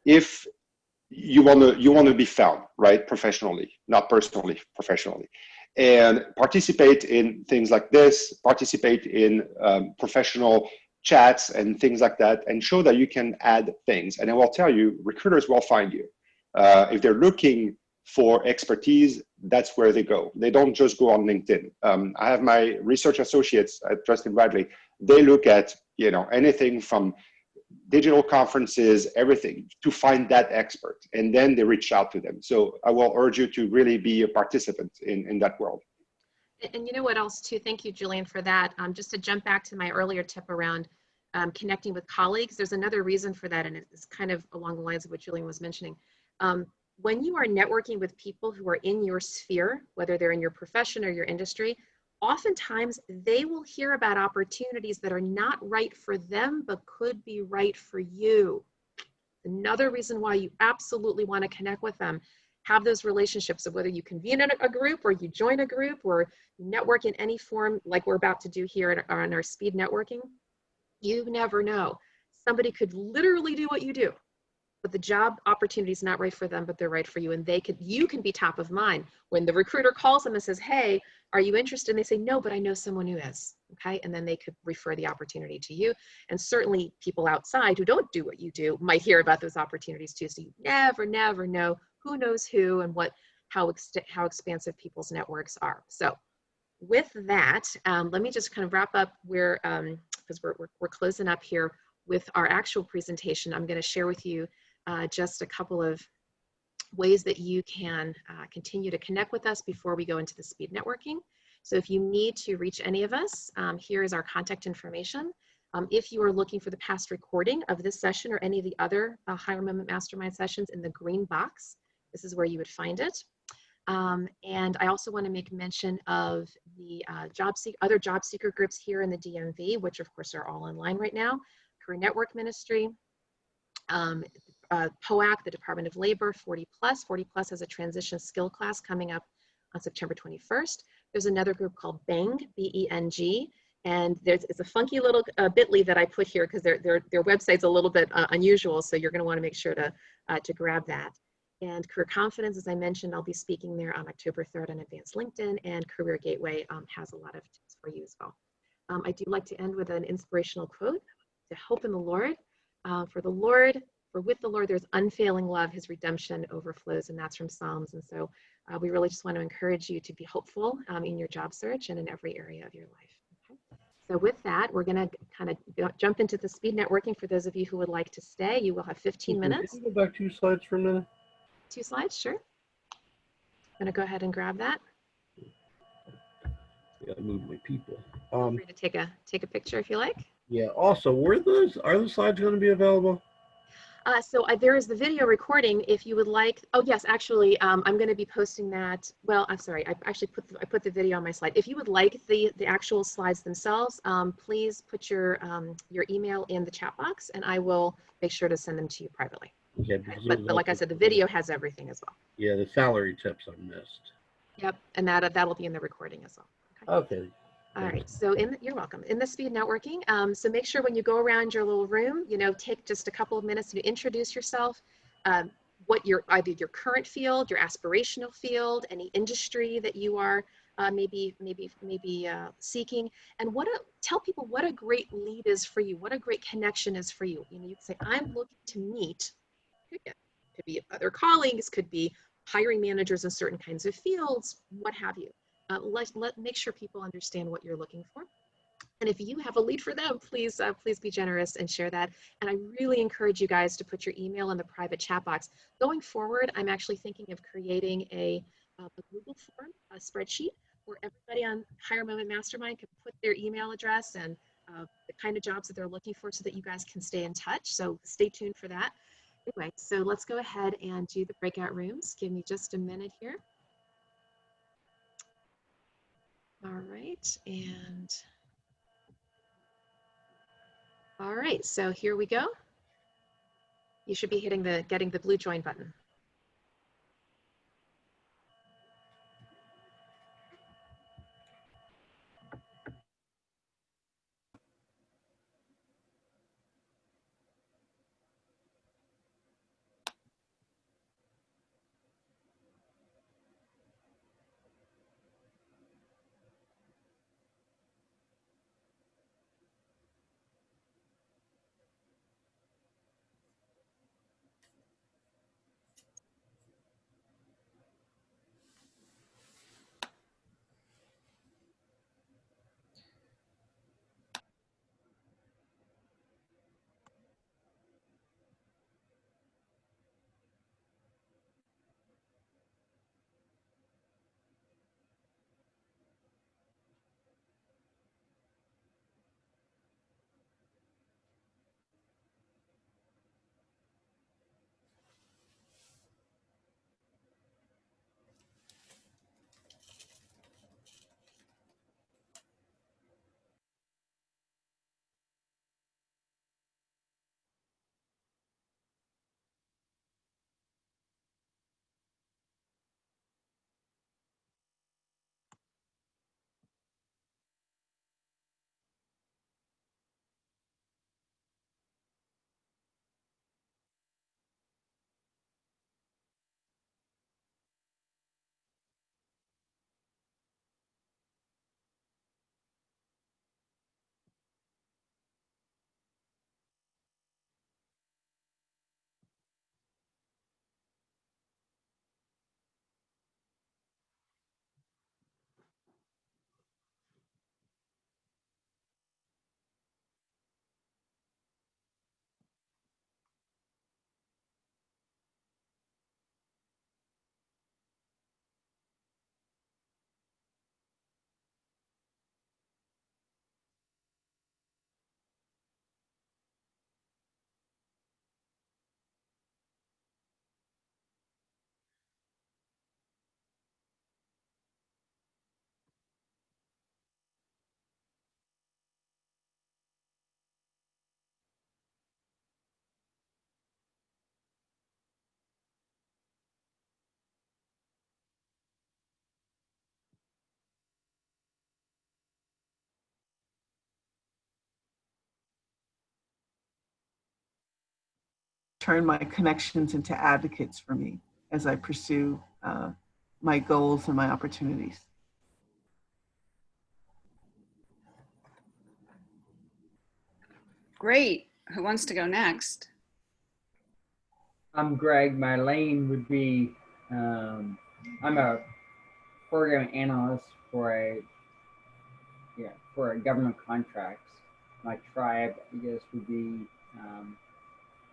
if you want to be found, right, professionally, not personally, professionally, and participate in things like this, participate in professional chats and things like that, and show that you can add things. And I will tell you, recruiters will find you. If they're looking for expertise, that's where they go. They don't just go on LinkedIn. I have my research associates at Trusted Bradley. They look at anything from digital conferences, everything, to find that expert, and then they reach out to them. So I will urge you to really be a participant in that world. And you know what else too? Thank you, Julian, for that. Just to jump back to my earlier tip around connecting with colleagues, there's another reason for that, and it's kind of along the lines of what Julian was mentioning. When you are networking with people who are in your sphere, whether they're in your profession or your industry, oftentimes they will hear about opportunities that are not right for them, but could be right for you. Another reason why you absolutely want to connect with them. Have those relationships of whether you convene a group or you join a group or network in any form like we're about to do here on our speed networking. You never know. Somebody could literally do what you do, but the job opportunity is not right for them, but they're right for you. And you can be top of mind. When the recruiter calls them and says, hey, are you interested? And they say, no, but I know someone who is, okay? And then they could refer the opportunity to you. And certainly people outside who don't do what you do might hear about those opportunities too. So you never know who knows who and how expansive people's networks are. So with that, let me just kind of wrap up where because we're closing up here with our actual presentation, I'm going to share with you just a couple of ways that you can continue to connect with us before we go into the speed networking. So if you need to reach any of us, here is our contact information. If you are looking for the past recording of this session or any of the other Higher Moment Mastermind sessions, in the green box, this is where you would find it. And I also want to make mention of the other job seeker groups here in the DMV, which of course are all online right now. Career Network Ministry, POAC, the Department of Labor, 40 Plus has a transition skill class coming up on September 21st. There's another group called BENG, B-E-N-G, and it's a funky little bit.ly that I put here because their website's a little bit unusual, so you're going to want to make sure to grab that. And Career Confidence, as I mentioned, I'll be speaking there on October 3rd on Advanced LinkedIn, and Career Gateway has a lot of tips for you as well. I do like to end with an inspirational quote: to hope in the Lord. For with the Lord, there's unfailing love, his redemption overflows, and that's from Psalms. And so we really just want to encourage you to be hopeful in your job search and in every area of your life. Okay? So with that, we're going to kind of jump into the speed networking. For those of you who would like to stay, you will have 15 minutes. Can you go back 2 slides for a minute? 2 slides, sure. I'm going to go ahead and grab that. Yeah, move my people. Feel free to take a picture if you like. Yeah. Also, are the slides going to be available? There is the video recording if you would like. Oh yes, actually, I'm going to be posting that. Well, I'm sorry, I actually put the video on my slide. If you would like the actual slides themselves, please put your email in the chat box, and I will make sure to send them to you privately. Okay, but like I said, the video has everything as well. Yeah, the salary tips I missed. Yep, and that'll be in the recording as well. Okay. All right, so you're welcome. In the speed networking, so make sure when you go around your little room, take just a couple of minutes to introduce yourself, what either your current field, your aspirational field, any industry that you are maybe seeking, and tell people what a great lead is for you, what a great connection is for you. You can say, I'm looking to meet. Could be other colleagues, could be hiring managers in certain kinds of fields, what have you. Make sure people understand what you're looking for. And if you have a lead for them, please be generous and share that. And I really encourage you guys to put your email in the private chat box. Going forward, I'm actually thinking of creating a Google form, a spreadsheet, where everybody on Higher Moment Mastermind can put their email address and the kind of jobs that they're looking for so that you guys can stay in touch. So stay tuned for that. Anyway, so let's go ahead and do the breakout rooms. Give me just a minute here. All right, all right, so here we go. You should be getting the blue join button. turn my connections into advocates for me as I pursue my goals and my opportunities. Great. Who wants to go next? I'm Greg. My lane would be, I'm a program analyst for a government contracts. My tribe, I guess, would be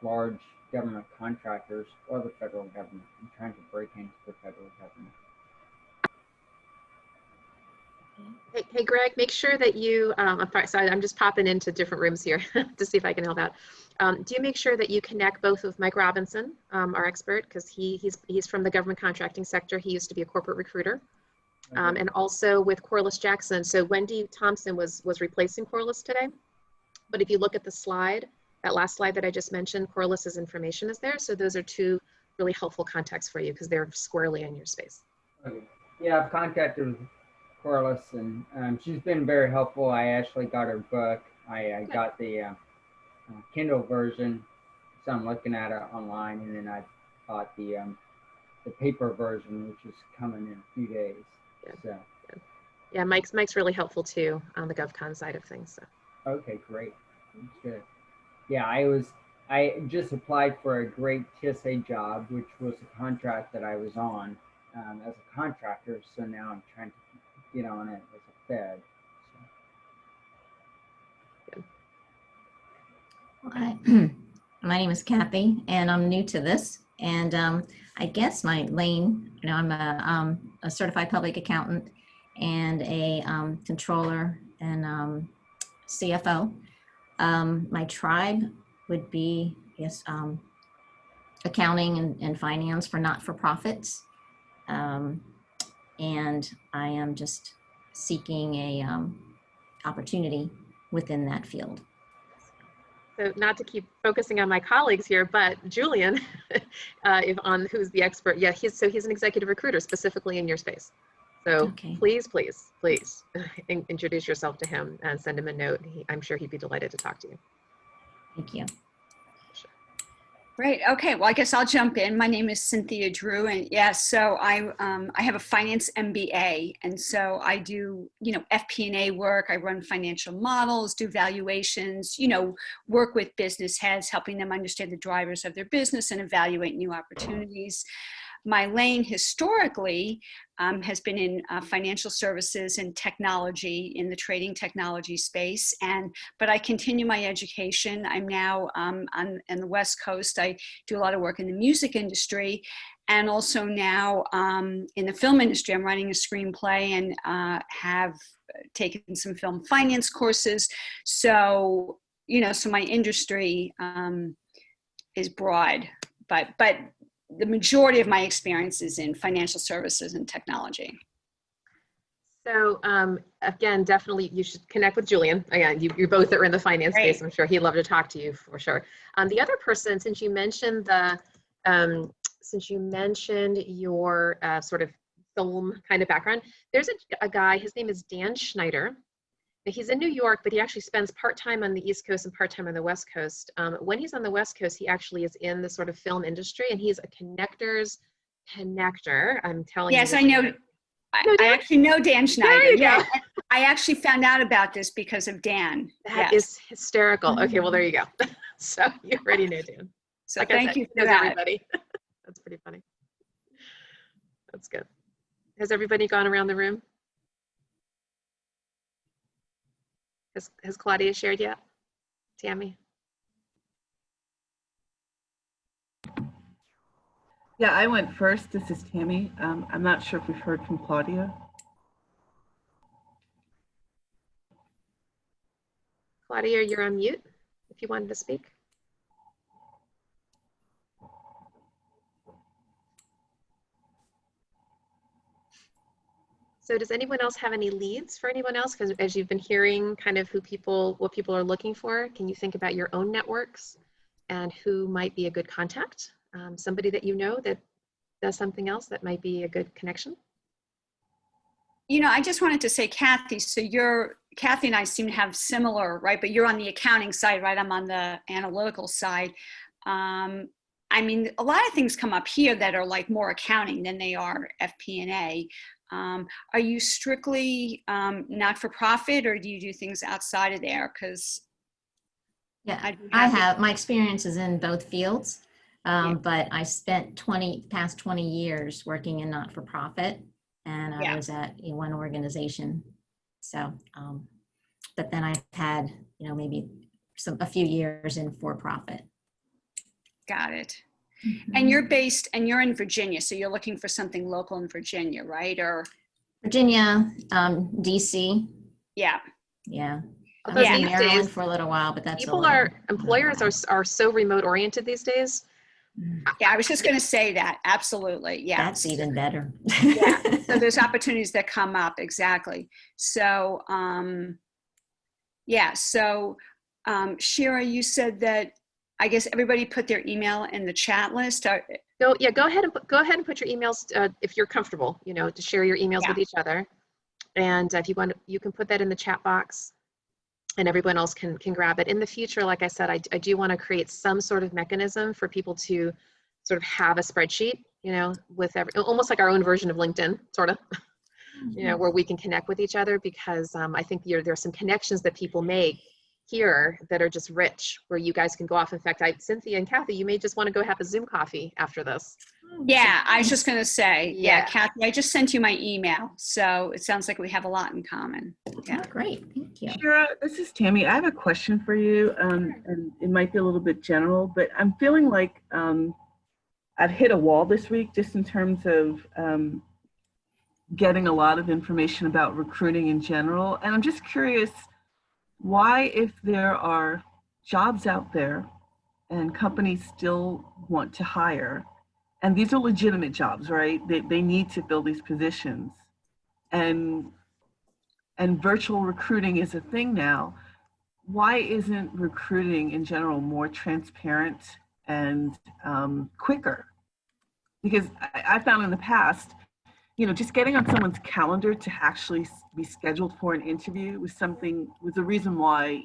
large government contractors or the federal government. I'm trying to break into the federal government. Hey, Greg, make sure that you, sorry, I'm just popping into different rooms here to see if I can help out. Do you make sure that you connect both with Mike Robinson, our expert, because he's from the government contracting sector. He used to be a corporate recruiter. Okay. And also with Corliss Jackson. So Wendy Thompson was replacing Corliss today. But if you look at the slide, that last slide that I just mentioned, Corliss's information is there. So those are two really helpful contacts for you because they're squarely in your space. Okay. Yeah, I've contacted with Corliss, and she's been very helpful. I actually got her book. I got the Kindle version, so I'm looking at it online, and then I bought the paper version, which is coming in a few days. Yeah. So. Yeah, Mike's really helpful too on the GovCon side of things. So. Okay, great. That's good. Yeah, I just applied for a great TSA job, which was a contract that I was on as a contractor. So now I'm trying to get on it as a Fed. So. Hi. My name is Kathy, and I'm new to this. And I guess my lane, I'm a certified public accountant and a controller and CFO. My tribe would be, yes, accounting and finance for not-for-profits. And I am just seeking a opportunity within that field. So not to keep focusing on my colleagues here, but Julian, who's the expert, yeah, he's an executive recruiter specifically in your space. So okay. please introduce yourself to him and send him a note. I'm sure he'd be delighted to talk to you. Thank you. Sure. Great. Okay. Well, I guess I'll jump in. My name is Cynthia Drew, and yeah, so I have a finance MBA, and so I do FP&A work. I run financial models, do valuations, work with business heads, helping them understand the drivers of their business and evaluate new opportunities. My lane historically has been in financial services and technology in the trading technology space, but I continue my education. I'm now on the West Coast. I do a lot of work in the music industry, and also now in the film industry. I'm writing a screenplay and have taken some film finance courses. So so my industry is broad, but the majority of my experience is in financial services and technology. So again, definitely you should connect with Julian. Again, you both are in the finance Great. space. I'm sure he'd love to talk to you for sure. The other person, since you mentioned your sort of film kind of background, there's a guy, his name is Dan Schneider. Now, he's in New York, but he actually spends part-time on the East Coast and part-time on the West Coast. When he's on the West Coast, he actually is in the sort of film industry, and he's a connector's connector. I'm telling you. Yes, I know. I actually know Dan Schneider. Yeah, I actually found out about this because of Dan. That is hysterical. Okay, well, there you go. So you already know Dan. So like thank you for that. Everybody. That's pretty funny. That's good. Has everybody gone around the room? Has Claudia shared yet? Tammy? Yeah, I went first. This is Tammy. I'm not sure if we've heard from Claudia. Claudia, you're on mute if you wanted to speak. So does anyone else have any leads for anyone else? Because as you've been hearing kind of what people are looking for, can you think about your own networks and who might be a good contact? Somebody that you know that does something else that might be a good connection? I just wanted to say, Kathy, so Kathy and I seem to have similar, right? But you're on the accounting side, right? I'm on the analytical side. I mean, a lot of things come up here that are like more accounting than they are FP&A. Are you strictly not-for-profit, or do you do things outside of there? Because yeah, I have, my experience is in both fields, Yeah. but I spent past 20 years working in not-for-profit, and I Yeah. was at one organization. So, but then I've had, maybe a few years in for-profit. Got it. Mm-hmm. And you're in Virginia, so you're looking for something local in Virginia, right? Or Virginia, DC. Yeah. Yeah. I Although was in these Maryland days, for a little while, but that's employers are so remote oriented these days. Yeah, I was just going to say that. Absolutely. Yeah. That's even better. Yeah. So there's opportunities that come up. Exactly. So, yeah. So, Shira, you said that, I guess everybody put their email in the chat list. Go ahead and put your emails if you're comfortable, to share your emails with each other. And if you want, you can put that in the chat box, and everyone else can grab it. In the future, like I said, I do want to create some sort of mechanism for people to sort of have a spreadsheet, with almost like our own version of LinkedIn, sort of, where we can connect with each other, because I think there are some connections that people make here that are just rich, where you guys can go off. In fact, Cynthia and Kathy, you may just want to go have a Zoom coffee after this. Yeah, I was just going to say, yeah, Kathy, I just sent you my email. So it sounds like we have a lot in common. Yeah. Oh, great. Thank you. Shira, this is Tammy. I have a question for you, and it might be a little bit general, but I'm feeling like I've hit a wall this week just in terms of getting a lot of information about recruiting in general. And I'm just curious why, if there are jobs out there and companies still want to hire, and these are legitimate jobs, right? They need to fill these positions, and virtual recruiting is a thing now. Why isn't recruiting in general more transparent and quicker? Because I found in the past, just getting on someone's calendar to actually be scheduled for an interview was a reason why,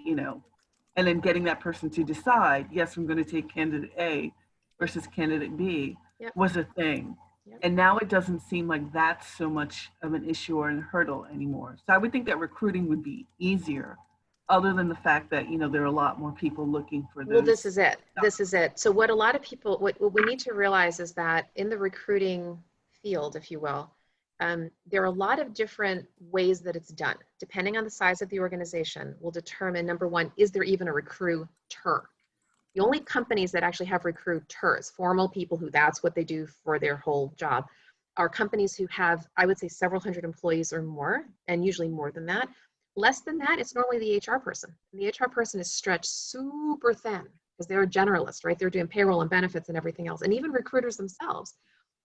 and then getting that person to decide, yes, I'm going to take candidate A versus candidate B was a thing. And now it doesn't seem like that's so much of an issue or a hurdle anymore. So I would think that recruiting would be easier, other than the fact that, there are a lot more people looking for those. Well, this is it. This is it. So what a lot of people, what we need to realize is that in the recruiting field, if you will, there are a lot of different ways that it's done. Depending on the size of the organization will determine, number one, is there even a recruiter? The only companies that actually have recruiters, formal people who that's what they do for their whole job, are companies who have, I would say, several hundred employees or more, and usually more than that. Less than that, it's normally the HR person. And the HR person is stretched super thin because they're a generalist, right? They're doing payroll and benefits and everything else. And even recruiters themselves,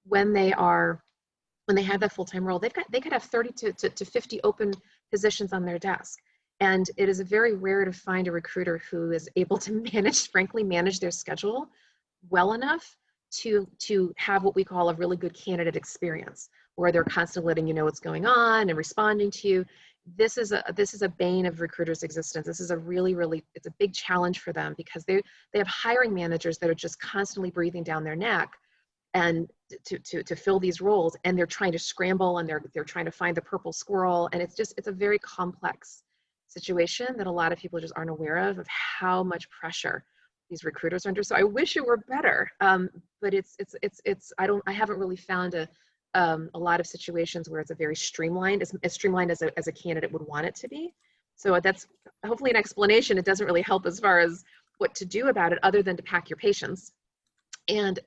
when they have that full-time role, they could have 30 to 50 open positions on their desk. And it is very rare to find a recruiter who is able to manage their schedule well enough to have what we call a really good candidate experience, where they're constantly letting you know what's going on and responding to you. This is a bane of recruiters' existence. This is a it's a big challenge for them, because they have hiring managers that are just constantly breathing down their neck and to fill these roles, and they're trying to scramble, and they're trying to find the purple squirrel, and it's a very complex situation that a lot of people just aren't aware of how much pressure these recruiters are under. So I wish it were better, but I haven't really found a lot of situations where it's a very streamlined, as streamlined as a candidate would want it to be. So that's hopefully an explanation. It doesn't really help as far as what to do about it, other than to pack your patience and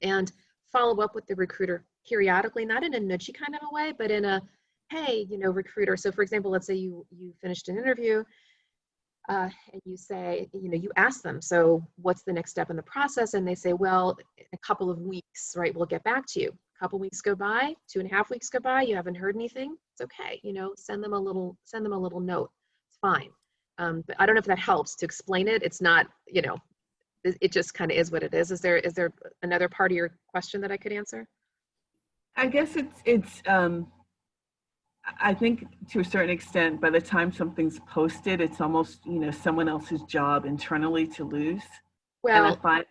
follow up with the recruiter periodically, not in a nudgy kind of a way, but in a, hey, recruiter. So for example, let's say you finished an interview and you say, you ask them, so what's the next step in the process? And they say, well, in a couple of weeks, right, we'll get back to you. A couple weeks go by, 2.5 weeks go by, you haven't heard anything. It's okay, send them a little note. It's fine. But I don't know if that helps to explain it. It's not, it just kind of is what it is. Is there another part of your question that I could answer? I guess it's I think to a certain extent, by the time something's posted, it's almost, someone else's job internally to lose. Well, and I find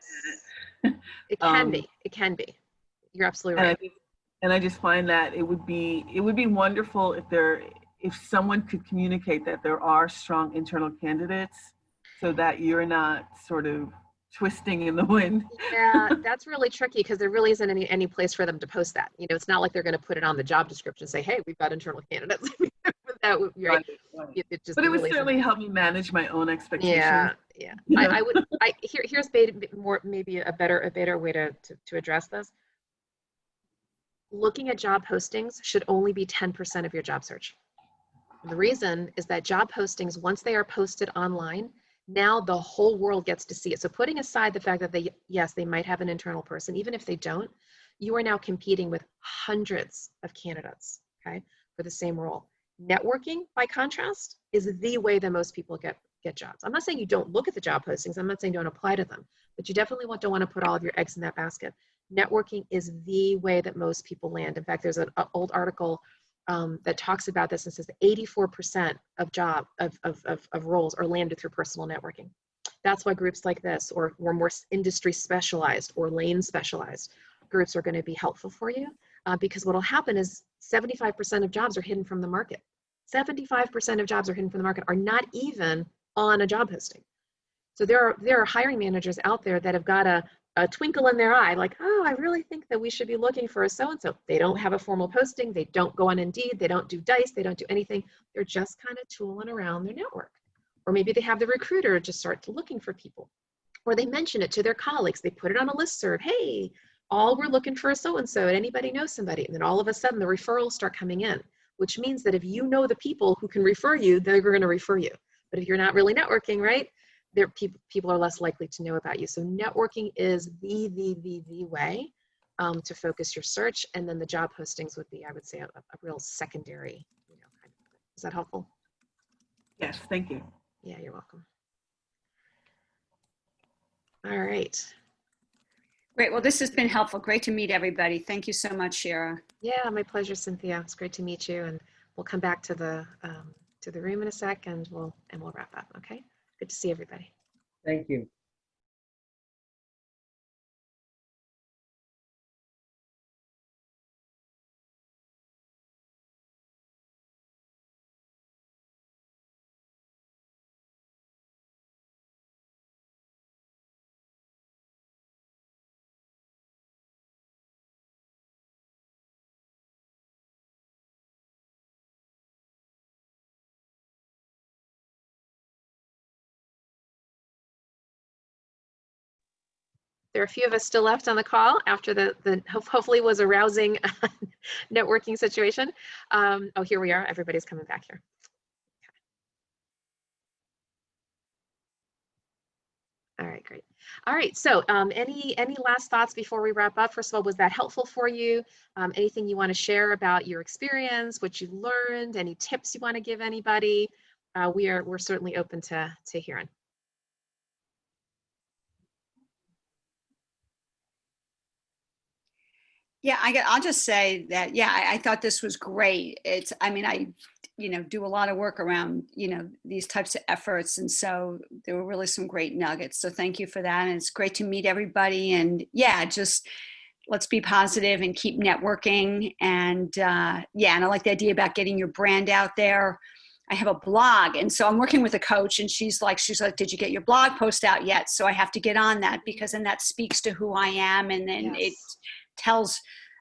It can be. It can be. You're absolutely right. And I just find that it would be wonderful if someone could communicate that there are strong internal candidates, so that you're not sort of twisting in the wind. Yeah, that's really tricky because there really isn't any place for them to post that. You know, it's not like they're going to put it on the job description and say, "Hey, we've got internal candidates." That would be right. Right. But it would certainly help me manage my own expectations. Yeah. I would. Here's maybe a better way to address this. Looking at job postings should only be 10% of your job search. And the reason is that job postings, once they are posted online, now the whole world gets to see it. So putting aside the fact that they might have an internal person, even if they don't, you are now competing with hundreds of candidates, okay, for the same role. Networking, by contrast, is the way that most people get jobs. I'm not saying you don't look at the job postings. I'm not saying don't apply to them, but you definitely don't want to put all of your eggs in that basket. Networking is the way that most people land. In fact, there's an old article that talks about this and says that 84% of roles are landed through personal networking. That's why groups like this, or more industry specialized or lane specialized groups, are going to be helpful for you, because what will happen is 75% of jobs are hidden from the market. 75% of jobs are hidden from the market, are not even on a job posting. So there are hiring managers out there that have got a twinkle in their eye, like, oh, I really think that we should be looking for a so-and-so. They don't have a formal posting. They don't go on Indeed. They don't do Dice. They don't do anything. They're just kind of tooling around their network. Or maybe they have the recruiter just start looking for people. Or they mention it to their colleagues. They put it on a listserv. Hey, we're looking for a so-and-so, and anybody knows somebody. And then all of a sudden the referrals start coming in, which means that if you know the people who can refer you, they're going to refer you. But if you're not really networking, right, people are less likely to know about you. So networking is the way to focus your search, and then the job postings would be, I would say, a real secondary, kind of. Is that helpful? Yes, thank you. Yeah, you're welcome. All right. Great. Well, this has been helpful. Great to meet everybody. Thank you so much, Shira. Yeah, my pleasure, Cynthia. It's great to meet you, and we'll come back to the room in a sec, and we'll wrap up. Okay. Good to see everybody. Thank you. There are a few of us still left on the call after the hopefully was a rousing networking situation. Oh, here we are. Everybody's coming back here. Okay. All right, great. All right, so any last thoughts before we wrap up? First of all, was that helpful for you? Anything you want to share about your experience, what you learned, any tips you want to give anybody? We're certainly open to hearing. Yeah, I'll just say that, yeah, I thought this was great. I do a lot of work around, these types of efforts. And so there were really some great nuggets. So thank you for that. And it's great to meet everybody. And yeah, just let's be positive and keep networking. And and I like the idea about getting your brand out there. I have a blog, and so I'm working with a coach, and she's like, did you get your blog post out yet? So I have to get on that, because then that speaks to who I am, and then it tells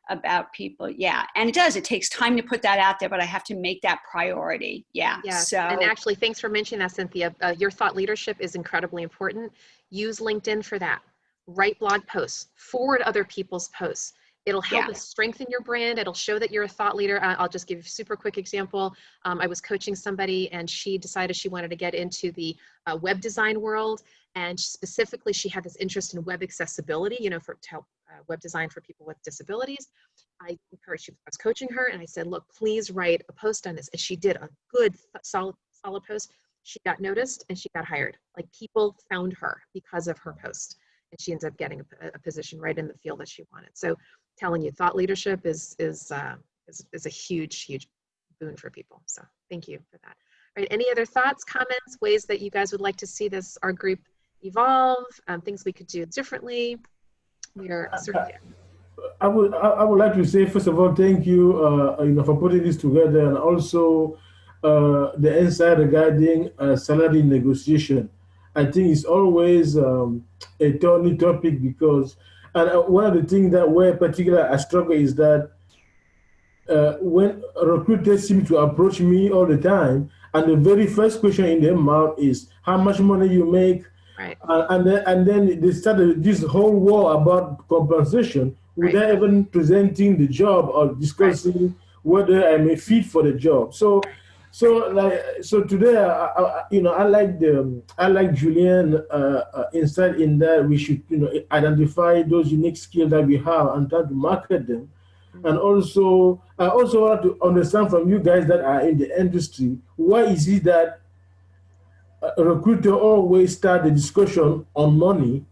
about people. Yeah, and it takes time to put that out there, but I have to make that priority. Yeah. So, and actually, thanks for mentioning that, Cynthia. Your thought leadership is incredibly important. Use LinkedIn for that. Write blog posts, forward other people's posts. It'll help us strengthen your brand. It'll show that you're a thought leader. I'll just give you a super quick example. I was coaching somebody, and she decided she wanted to get into the web design world. And specifically, she had this interest in web accessibility, to help web design for people with disabilities. I was coaching her, and I said, look, please write a post on this. And she did a good, solid post. She got noticed, and she got hired. Like, people found her because of her post. And she ended up getting a position right in the field that she wanted. So, telling you, thought leadership is a huge boon for people. So thank you for that. All right, any other thoughts, comments, ways that you guys would like to see our group evolve, things we could do differently? We are certainly. I would like to say, first of all, thank you, for putting this together, and also the insight regarding salary negotiation. I think it's always a thorny topic because, and one of the things that where particularly I struggle is that when recruiters seem to approach me all the time, and the very first question in their mouth is how much money you make, right? And then they started this whole war about compensation without even presenting the job or discussing whether I'm a fit for the job. So today, I like Julian insight in that we should identify those unique skills that we have and try to market them. And also, I also want to understand from you guys that are in the industry, why is it that a recruiter always start the discussion on money?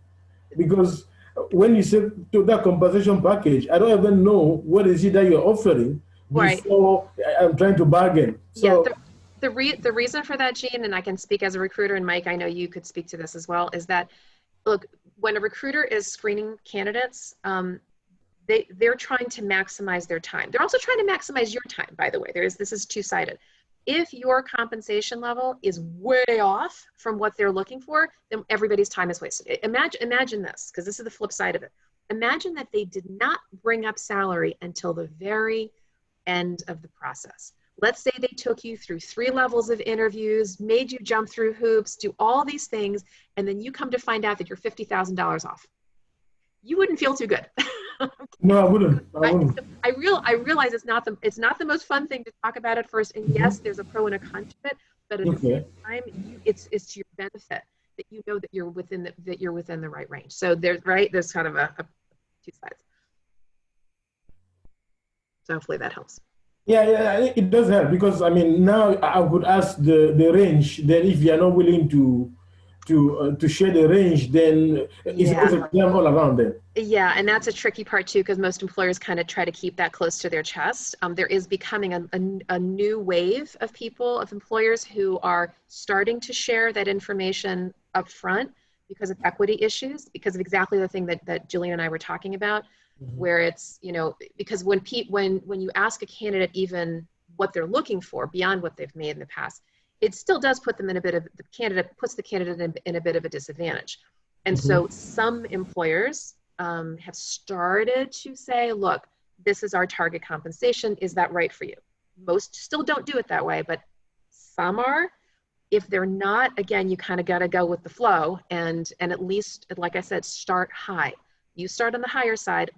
Because when you say to that compensation package, I don't even know what is it that you're offering before I'm trying to bargain. So yeah, the reason for that, Jean, and I can speak as a recruiter, and Mike, I know you could speak to this as well, is that, look, when a recruiter is screening candidates, they're trying to maximize their time. They're also trying to maximize your time, by the way. This is two-sided. If your compensation level is way off from what they're looking for, then everybody's time is wasted. Imagine this, because this is the flip side of it. Imagine that they did not bring up salary until the very end of the process. Let's say they took you through 3 levels of interviews, made you jump through hoops, do all these things, and then you come to find out that you're $50,000 off. You wouldn't feel too good. No, I wouldn't. I realize it's not the most fun thing to talk about at first, and yes, there's a pro and a con to it, but at the same time, it's to your benefit that you know that you're within the right range. So there's kind of a two sides. So hopefully that helps. Yeah, it does help, because I mean, now I would ask the range. Then if you are not willing to share the range, then it's also them all around them. Yeah, and that's a tricky part too, because most employers kind of try to keep that close to their chest. There is becoming a new wave of employers who are starting to share that information up front because of equity issues, because of exactly the thing that Jillian and I were talking about, where it's, because when you ask a candidate even what they're looking for beyond what they've made in the past, it still does put them in puts the candidate in a bit of a disadvantage. And so some employers have started to say, look, this is our target compensation. Is that right for you? Most still don't do it that way, but some are. If they're not, again, you kind of got to go with the flow and at least, like I said, start high. You start on the higher side,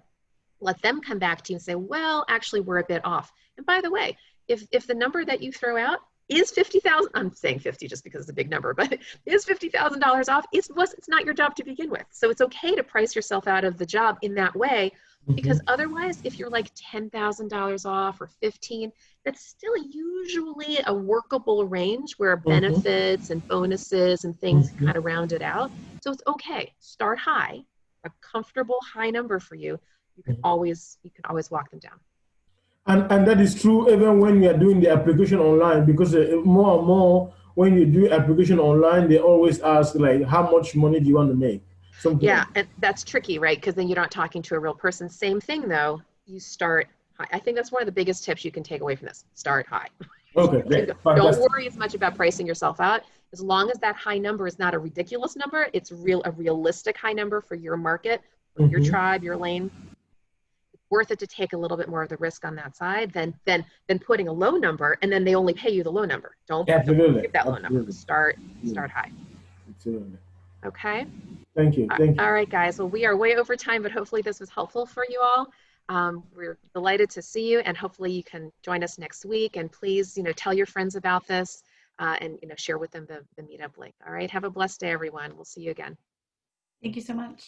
let them come back to you and say, well, actually, we're a bit off. And by the way, if the number that you throw out is 50,000, I'm saying 50 just because it's a big number, but is $50,000 off, it's not your job to begin with. So it's okay to price yourself out of the job in that way, because otherwise, if you're like $10,000 off or 15, that's still usually a workable range where benefits and bonuses and things kind of round it out. So it's okay. Start high, a comfortable high number for you. You can always walk them down. And that is true even when you are doing the application online, because more and more when you do application online, they always ask like, how much money do you want to make? Yeah, and that's tricky, right? Because then you're not talking to a real person. Same thing though, you start high. I think that's one of the biggest tips you can take away from this. Start high. Okay, great. Don't worry as much about pricing yourself out. As long as that high number is not a ridiculous number, it's a realistic high number for your market, for your tribe, your lane. Worth it to take a little bit more of the risk on that side than putting a low number and then they only pay you the low number. Don't give that low number. Start high. Absolutely. Okay. Thank you. All right, guys. Well, we are way over time, but hopefully this was helpful for you all. We're delighted to see you, and hopefully you can join us next week. And please, tell your friends about this and share with them the meetup link. All right. Have a blessed day, everyone. We'll see you again. Thank you so much.